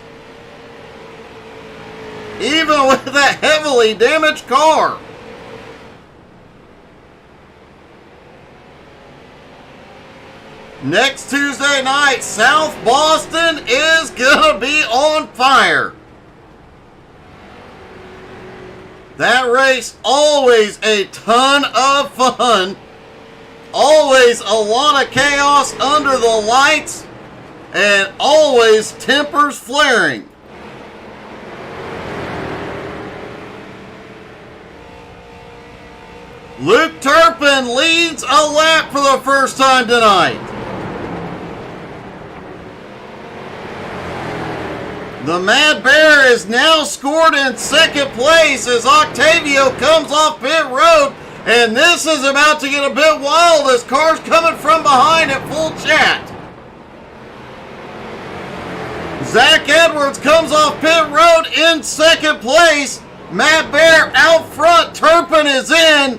Even with that heavily damaged car. Next Tuesday night, South Boston is going to be on fire. That race, always a ton of fun. Always a lot of chaos under the lights. And always tempers flaring. Luke Turpin leads a lap for the first time tonight. The Mad Bear is now scored in second place as Octavio comes off pit road, and this is about to get a bit wild as cars coming from behind at full chat. Zach Edwards comes off pit road in second place. Matt Bear out front. Turpin is in.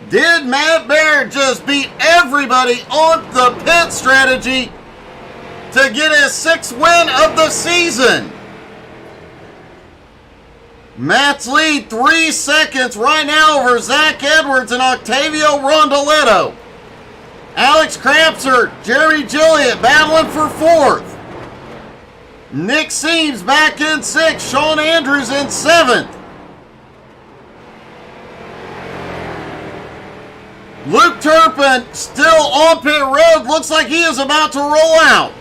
Did Matt Bear just beat everybody on the pit strategy to get his 6th win of the season? Matt's lead 3 seconds right now over Zach Edwards and Octavio Rondoletto. Alex Crampser, Jerry Gilliott battling for 4th. Nick Seams back in 6th. Sean Andrews in 7th. Luke Turpin still on pit road. Looks like he is about to roll out.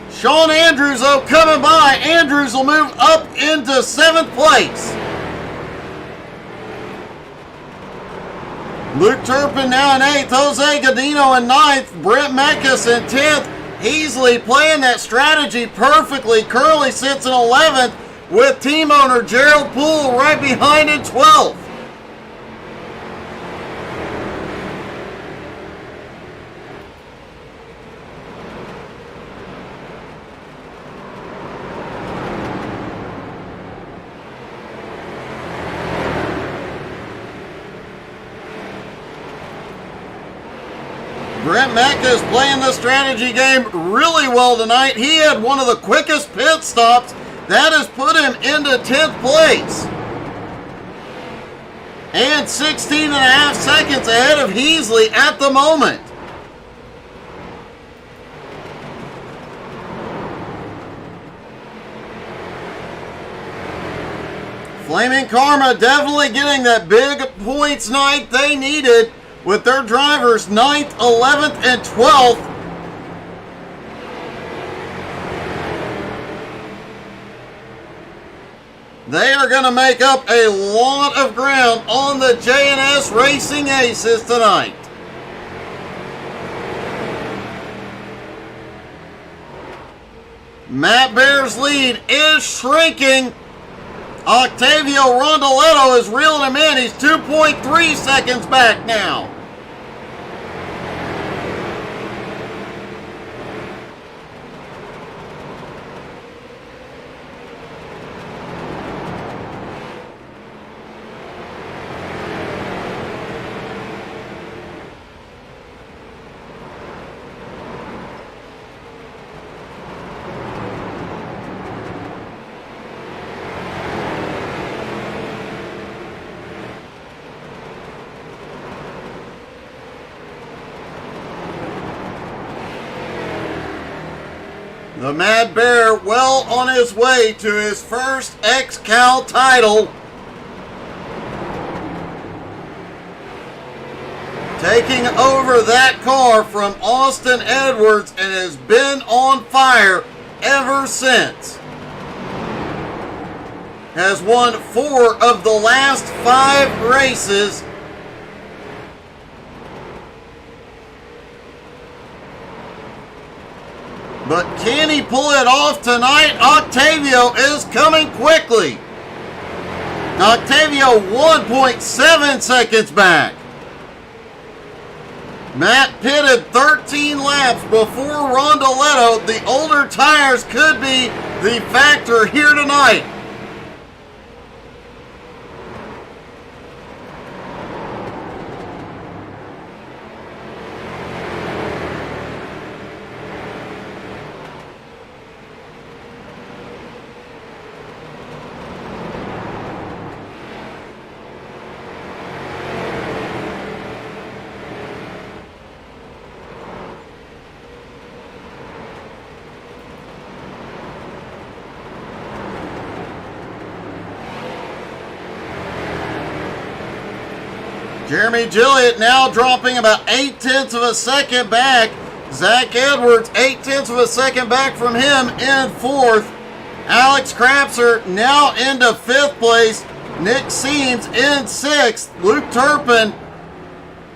Sean Andrews, though, coming by. Andrews will move up into 7th place. Luke Turpin now in 8th. Jose Godino in 9th. Brent Mekas in 10th. Heasley playing that strategy perfectly. Curley sits in 11th with team owner Gerald Poole right behind in 12th. Brent Mecca is playing the strategy game really well tonight. He had one of the quickest pit stops. That has put him into 10th place. And 16 and a half seconds ahead of Heasley at the moment. Flaming Karma definitely getting that big points night they needed with their drivers 9th, 11th, and 12th. They are going to make up a lot of ground on the J&S Racing Aces tonight. Matt Bear's lead is shrinking. Octavio Rondoletto is reeling him in. He's 2.3 seconds back now. The Mad Bear well on his way to his first XCAL title. Taking over that car from Austin Edwards and has been on fire ever since. Has won 4 of the last 5 races. But can he pull it off tonight? Octavio is coming quickly. Octavio 1.7 seconds back. Matt pitted 13 laps before Rondoletto. The older tires could be the factor here tonight. Jeremy Gilliott now dropping about 0.8 of a second back. Zach Edwards 0.8 of a second back from him in 4th. Alex Krapser now into 5th place. Nick Seams in 6th. Luke Turpin,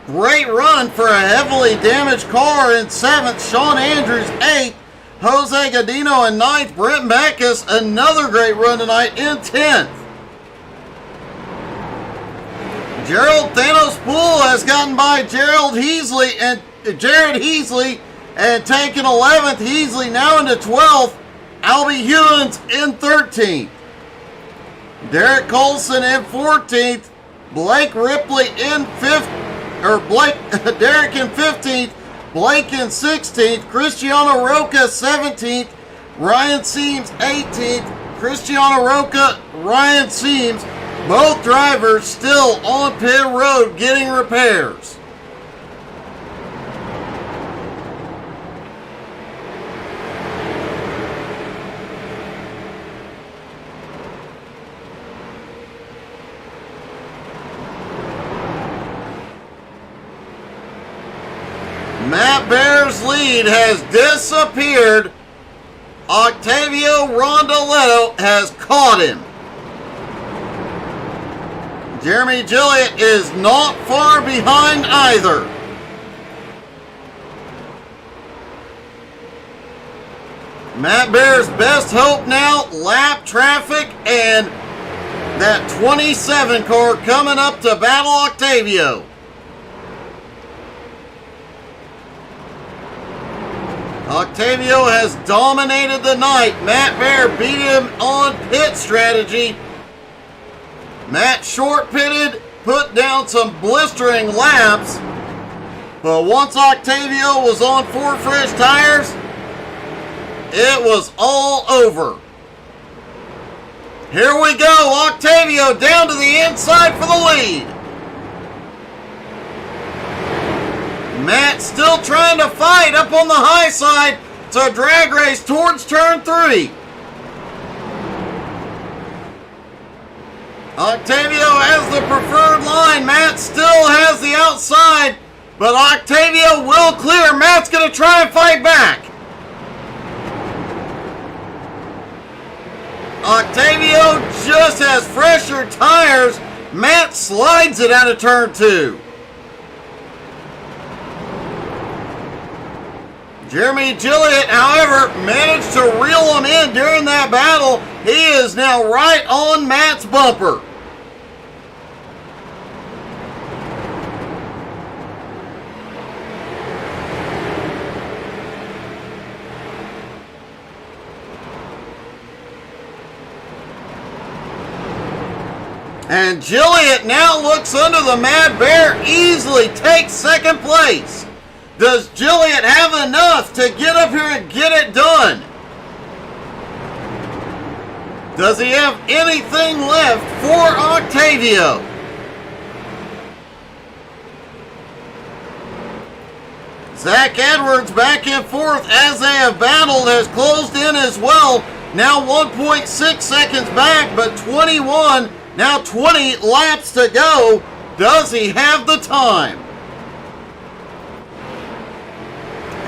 great run for a heavily damaged car in 7th. Sean Andrews 8th. Jose Godino in 9th. Brent Backus, another great run tonight in 10th. Gerald Thanos Poole has gotten by Jared Heasley and taken 11th. Heasley now into 12th. Albie Hewins in 13th. Derek Colson in 14th. Blake Ripley in 5th, Derek in 15th. Blake in 16th. Cristiano Roca 17th. Ryan Seams 18th. Cristiano Roca, Ryan Seams, both drivers still on pit road getting repairs. Matt Bear's lead has disappeared. Octavio Rondoletto has caught him. Jeremy Gilliott is not far behind either. Matt Bear's best hope now, lap traffic and that 27 car coming up to battle Octavio. Octavio has dominated the night. Matt Bear beat him on pit strategy. Matt short pitted, put down some blistering laps. But once Octavio was on 4 fresh tires, it was all over. Here we go, Octavio down to the inside for the lead. Matt still trying to fight up on the high side. It's a drag race towards turn 3. Octavio has the preferred line. Matt still has the outside, but Octavio will clear. Matt's going to try and fight back. Octavio just has fresher tires. Matt slides it out of turn 2. Jeremy Gilliatt, however, managed to reel him in during that battle. He is now right on Matt's bumper. And Gilliatt now looks under the Mad Bear, easily takes second place. Does Gilliatt have enough to get up here and get it done? Does he have anything left for Octavio? Zach Edwards back and forth as they have battled has closed in as well. Now 1.6 seconds back, but 21, now 20 laps to go. Does he have the time?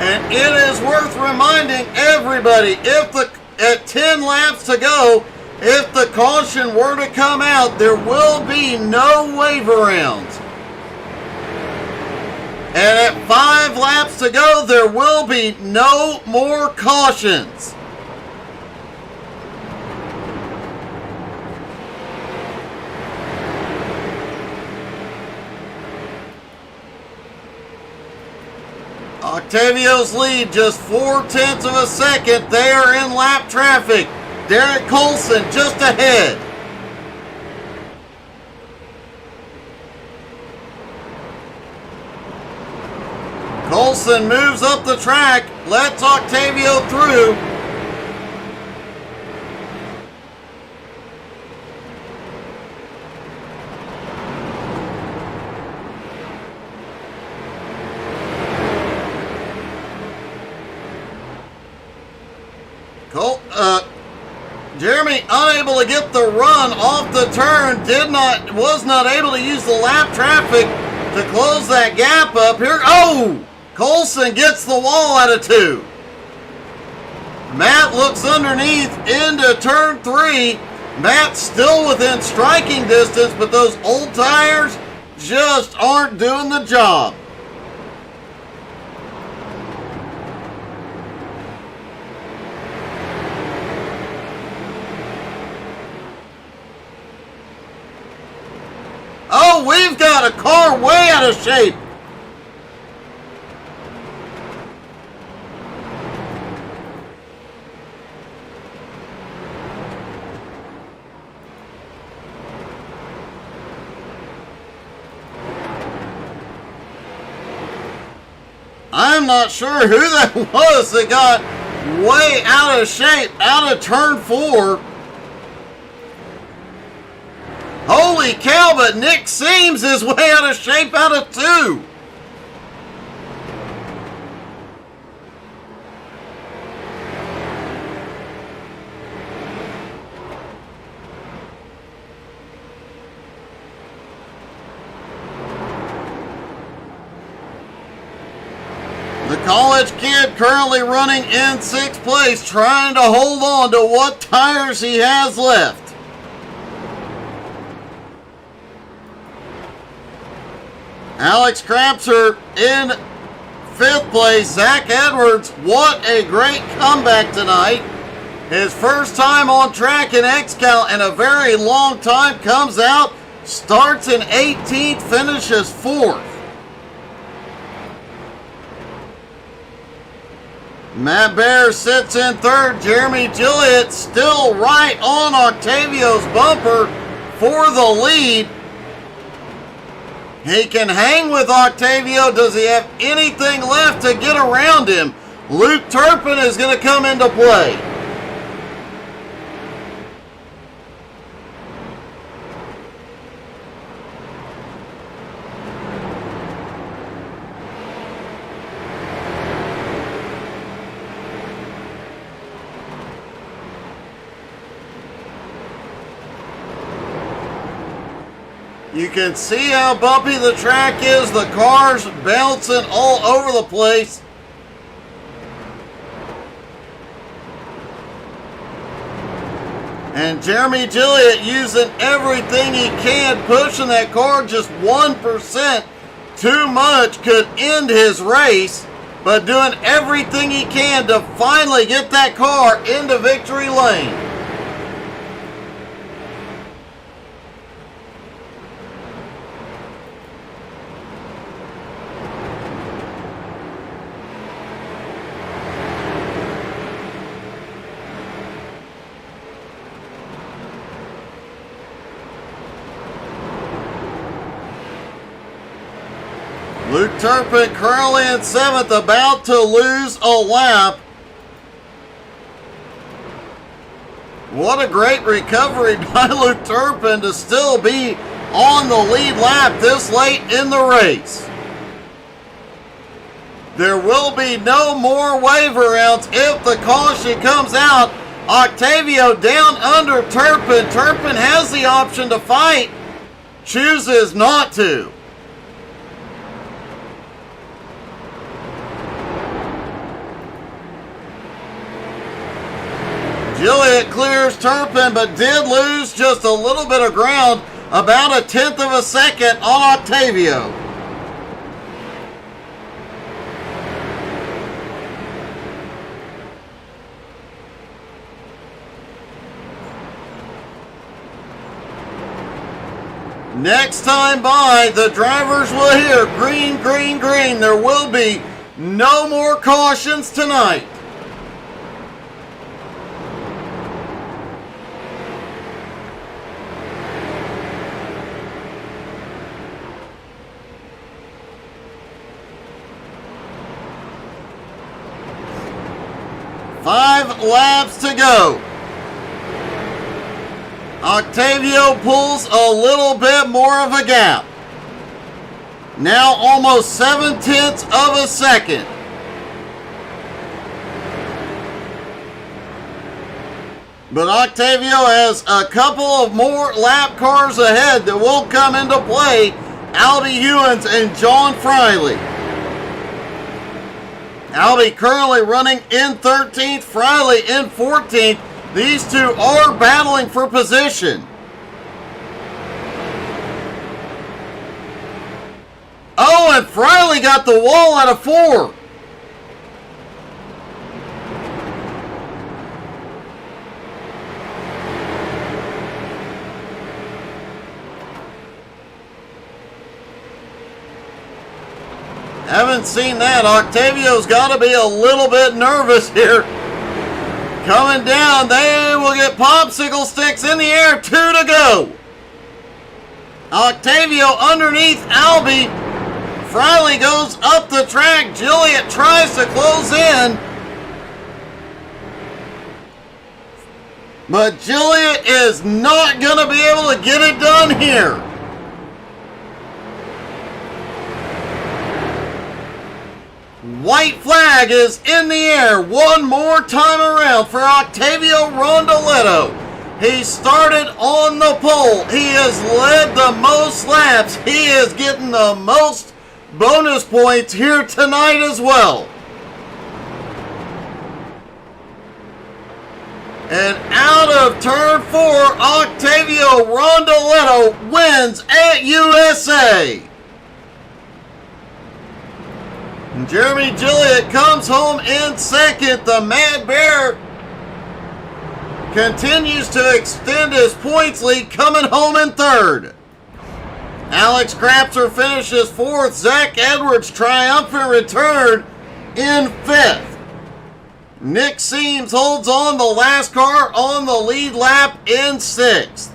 And it is worth reminding everybody, at 10 laps to go, if the caution were to come out, there will be no wave arounds. And at 5 laps to go, there will be no more cautions. Octavio's lead just 0.4 of a second. They are in lap traffic. Derek Colson just ahead. Colson moves up the track, lets Octavio through. Jeremy unable to get the run off the turn, was not able to use the lap traffic to close that gap up here. Oh! Colson gets the wall out of 2. Matt looks underneath into turn 3. Matt's still within striking distance, but those old tires just aren't doing the job. Oh, we've got a car way out of shape. I'm not sure who that was that got way out of shape, out of turn 4. Holy cow, but Nick Seams is way out of shape out of 2. The college kid currently running in 6th place, trying to hold on to what tires he has left. Alex Crapser in 5th place. Zach Edwards, what a great comeback tonight. His first time on track in XCAL in a very long time, comes out, starts in 18th, finishes 4th. Matt Bear sits in 3rd. Jeremy Gilliatt still right on Octavio's bumper for the lead. He can hang with Octavio. Does he have anything left to get around him? Luke Turpin is going to come into play. You can see how bumpy the track is. The cars bouncing all over the place. And Jeremy Gilliott using everything he can, pushing that car just 1% too much could end his race, but doing everything he can to finally get that car into victory lane. Luke Turpin currently in 7th, about to lose a lap. What a great recovery by Luke Turpin to still be on the lead lap this late in the race. There will be no more wave rounds if the caution comes out. Octavio down under Turpin. Turpin has the option to fight, chooses not to. Gilliott clears Turpin, but did lose just a little bit of ground, about 1/10 of a second on Octavio. Next time by, the drivers will hear green, green, green. There will be no more cautions tonight. Five laps to go. Octavio pulls a little bit more of a gap. Now almost 7/10 of a second. But Octavio has a couple of more lap cars ahead that will come into play. Albie Hewins and John Friley. Albie currently running in 13th, Friley in 14th. These two are battling for position. Oh, and Friley got the wall out of 4. Haven't seen that. Octavio's got to be a little bit nervous here. Coming down, they will get popsicle sticks in the air. 2 to go. Octavio underneath Albie. Friley goes up the track. Gilliott tries to close in. But Gilliott is not going to be able to get it done here. White flag is in the air one more time around for Octavio Rondoletto. He started on the pole. He has led the most laps. He is getting the most bonus points here tonight as well. And out of turn 4, Octavio Rondoletto wins at USA. Jeremy Gilliott comes home in 2nd. The Mad Bear continues to extend his points lead, coming home in 3rd. Alex Krapser finishes 4th. Zach Edwards triumphant return in 5th. Nick Seams holds on, the last car on the lead lap, in 6th.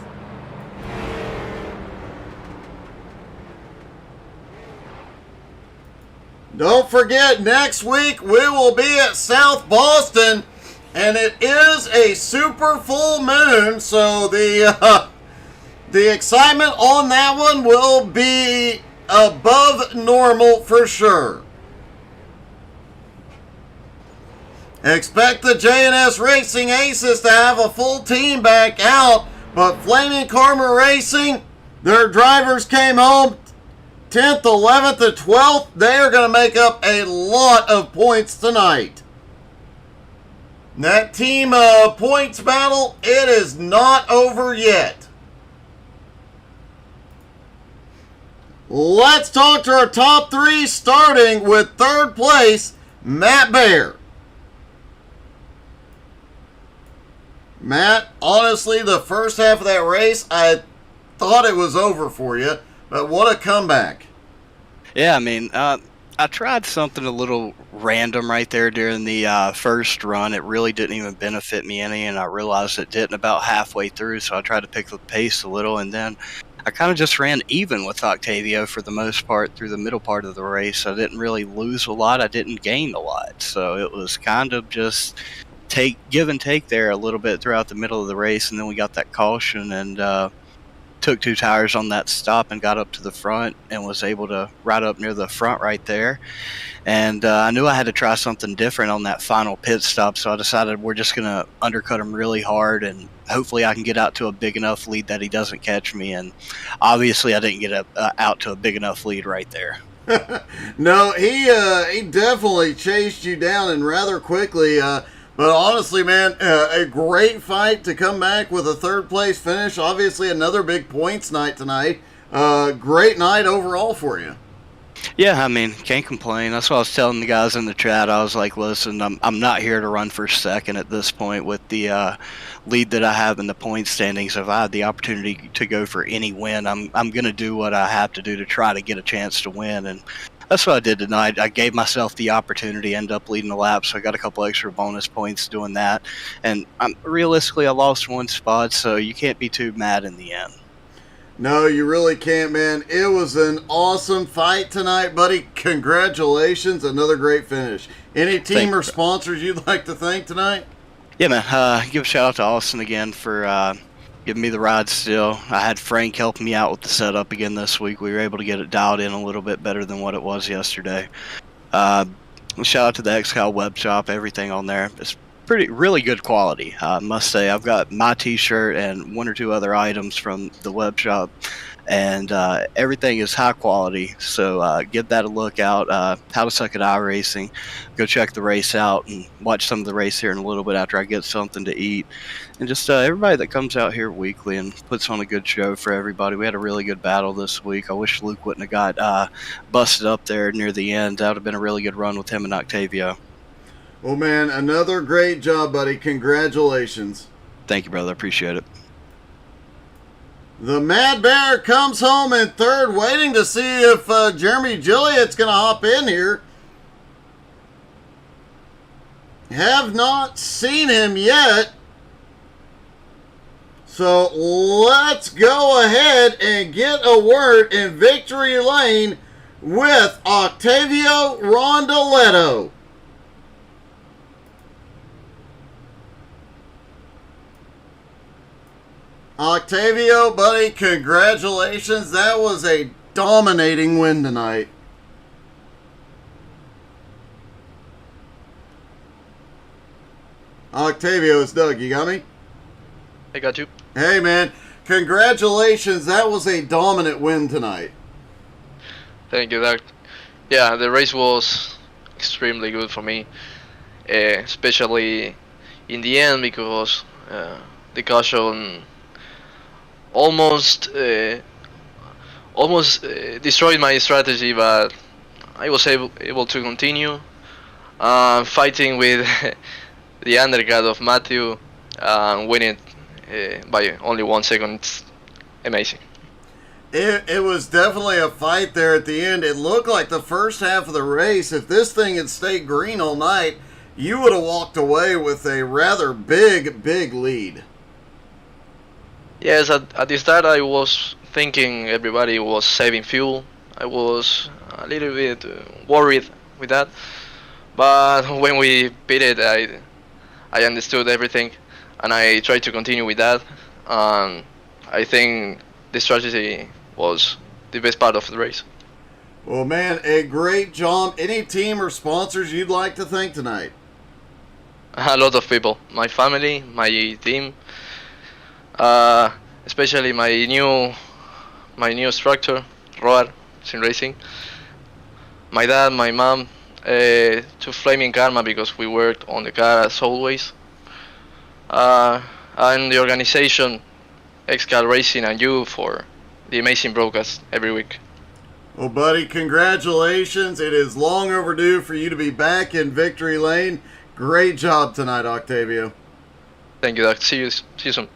Don't forget, next week we will be at South Boston, and it is a super full moon, so the excitement on that one will be above normal for sure. Expect the J&S Racing Aces to have a full team back out, but Flaming Karma Racing, their drivers came home 10th, 11th, and 12th. They are going to make up a lot of points tonight. That team points battle, it is not over yet. Let's talk to our top three, starting with third place, Matt Bear. Matt, honestly, the first half of that race, I thought it was over for you, but what a comeback. Yeah, I mean, I tried something a little random right there during the first run. It really didn't even benefit me any, and I realized it didn't about halfway through, so I tried to pick the pace a little, and then I kind of just ran even with Octavio for the most part through the middle part of the race. I didn't really lose a lot. I didn't gain a lot, so it was kind of just give and take there a little bit throughout the middle of the race, and then we got that caution and took two tires on that stop and got up to the front and was able to ride up near the front right there. And I knew I had to try something different on that final pit stop, so I decided we're just going to undercut him really hard, and hopefully I can get out to a big enough lead that he doesn't catch me. And obviously I didn't get out to a big enough lead right there. No, he definitely chased you down and rather quickly. But honestly, man, a great fight to come back with a third place finish. Obviously, another big points night tonight. Great night overall for you. Yeah, I mean, can't complain. That's what I was telling the guys in the chat. I was like, listen, I'm not here to run for second at this point with the lead that I have in the point standings. If I had the opportunity to go for any win, I'm going to do what I have to do to try to get a chance to win. And that's what I did tonight. I gave myself the opportunity, end up leading the lap, so I got a couple extra bonus points doing that. And realistically, I lost one spot, so you can't be too mad in the end. No, you really can't, man. It was an awesome fight tonight, buddy. Congratulations. Another great finish. Any team or sponsors you'd like to thank tonight? Yeah, man. Give a shout out to Austin again for giving me the ride still. I had Frank helping me out with the setup again this week. We were able to get it dialed in a little bit better than what it was yesterday. Shout out to the XCAL web shop. Everything on there is really good quality. I must say, I've got my t-shirt and one or two other items from the web shop, and everything is high quality. So give that a look out. How to Suck at iRacing. Go check the race out and watch some of the race here in a little bit after I get something to eat. And just everybody that comes out here weekly and puts on a good show for everybody. We had a really good battle this week. I wish Luke wouldn't have got busted up there near the end. That would have been a really good run with him and Octavio. Well, man, another great job, buddy. Congratulations. Thank you, brother. Appreciate it. The Mad Bear comes home in third, waiting to see if Jeremy Gilliatt's going to hop in here. Have not seen him yet. So let's go ahead and get a word in victory lane with Octavio Rondoletto. Octavio, buddy, congratulations. That was a dominating win tonight. Octavio, it's Doug. You got me? I got you. Hey, man. Congratulations. That was a dominant win tonight. Thank you, Doug. Yeah, the race was extremely good for me, especially in the end because the caution almost destroyed my strategy, but I was able to continue fighting with the undercut of Matthew and winning by only 1 second. It's amazing. It was definitely a fight there at the end. It looked like the first half of the race, if this thing had stayed green all night, you would have walked away with a rather big lead. Yes, at the start I was thinking everybody was saving fuel. I was a little bit worried with that. But when we beat it, I understood everything, and I tried to continue with that. I think the strategy was the best part of the race. Well, man, a great job. Any team or sponsors you'd like to thank tonight? A lot of people, my family, my team, especially my new instructor, Robert, in racing. My dad, my mom, to Flaming Karma because we worked on the car as always, and the organization, XCAL Racing, and you for the amazing broadcast every week. Well, buddy, congratulations. It is long overdue for you to be back in victory lane. Great job tonight, Octavio. Thank you, Doc. See you soon.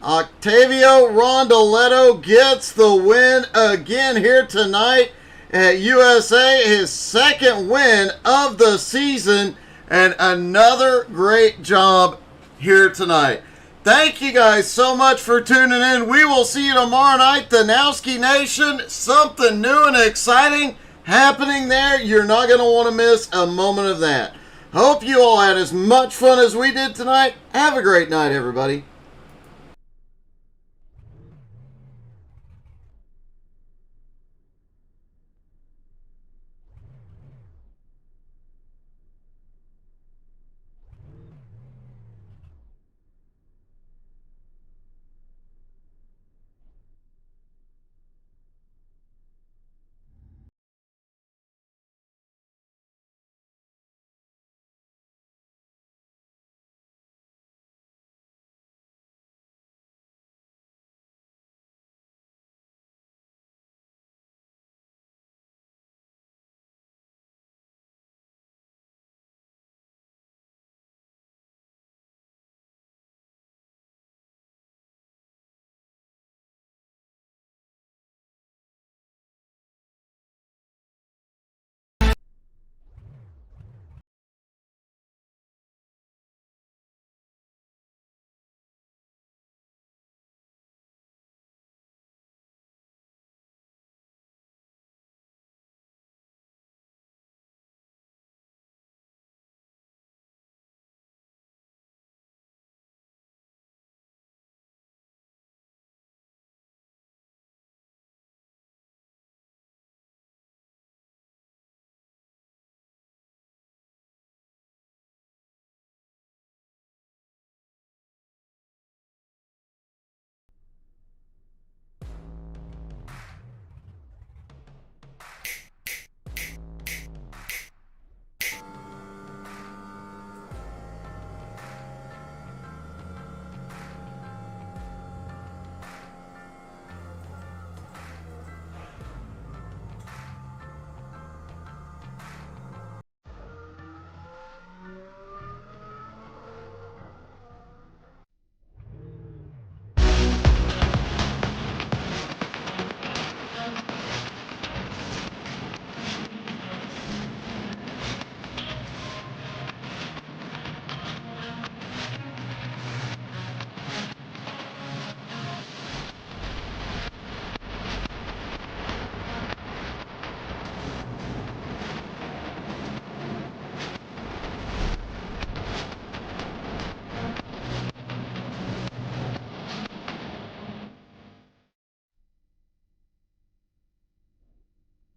Octavio Rondoletto gets the win again here tonight at USA. His second win of the season, and another great job here tonight. Thank you guys so much for tuning in. We will see you tomorrow night, the Nowski Nation. Something new and exciting happening there. You're not going to want to miss a moment of that. Hope you all had as much fun as we did tonight. Have a great night, everybody.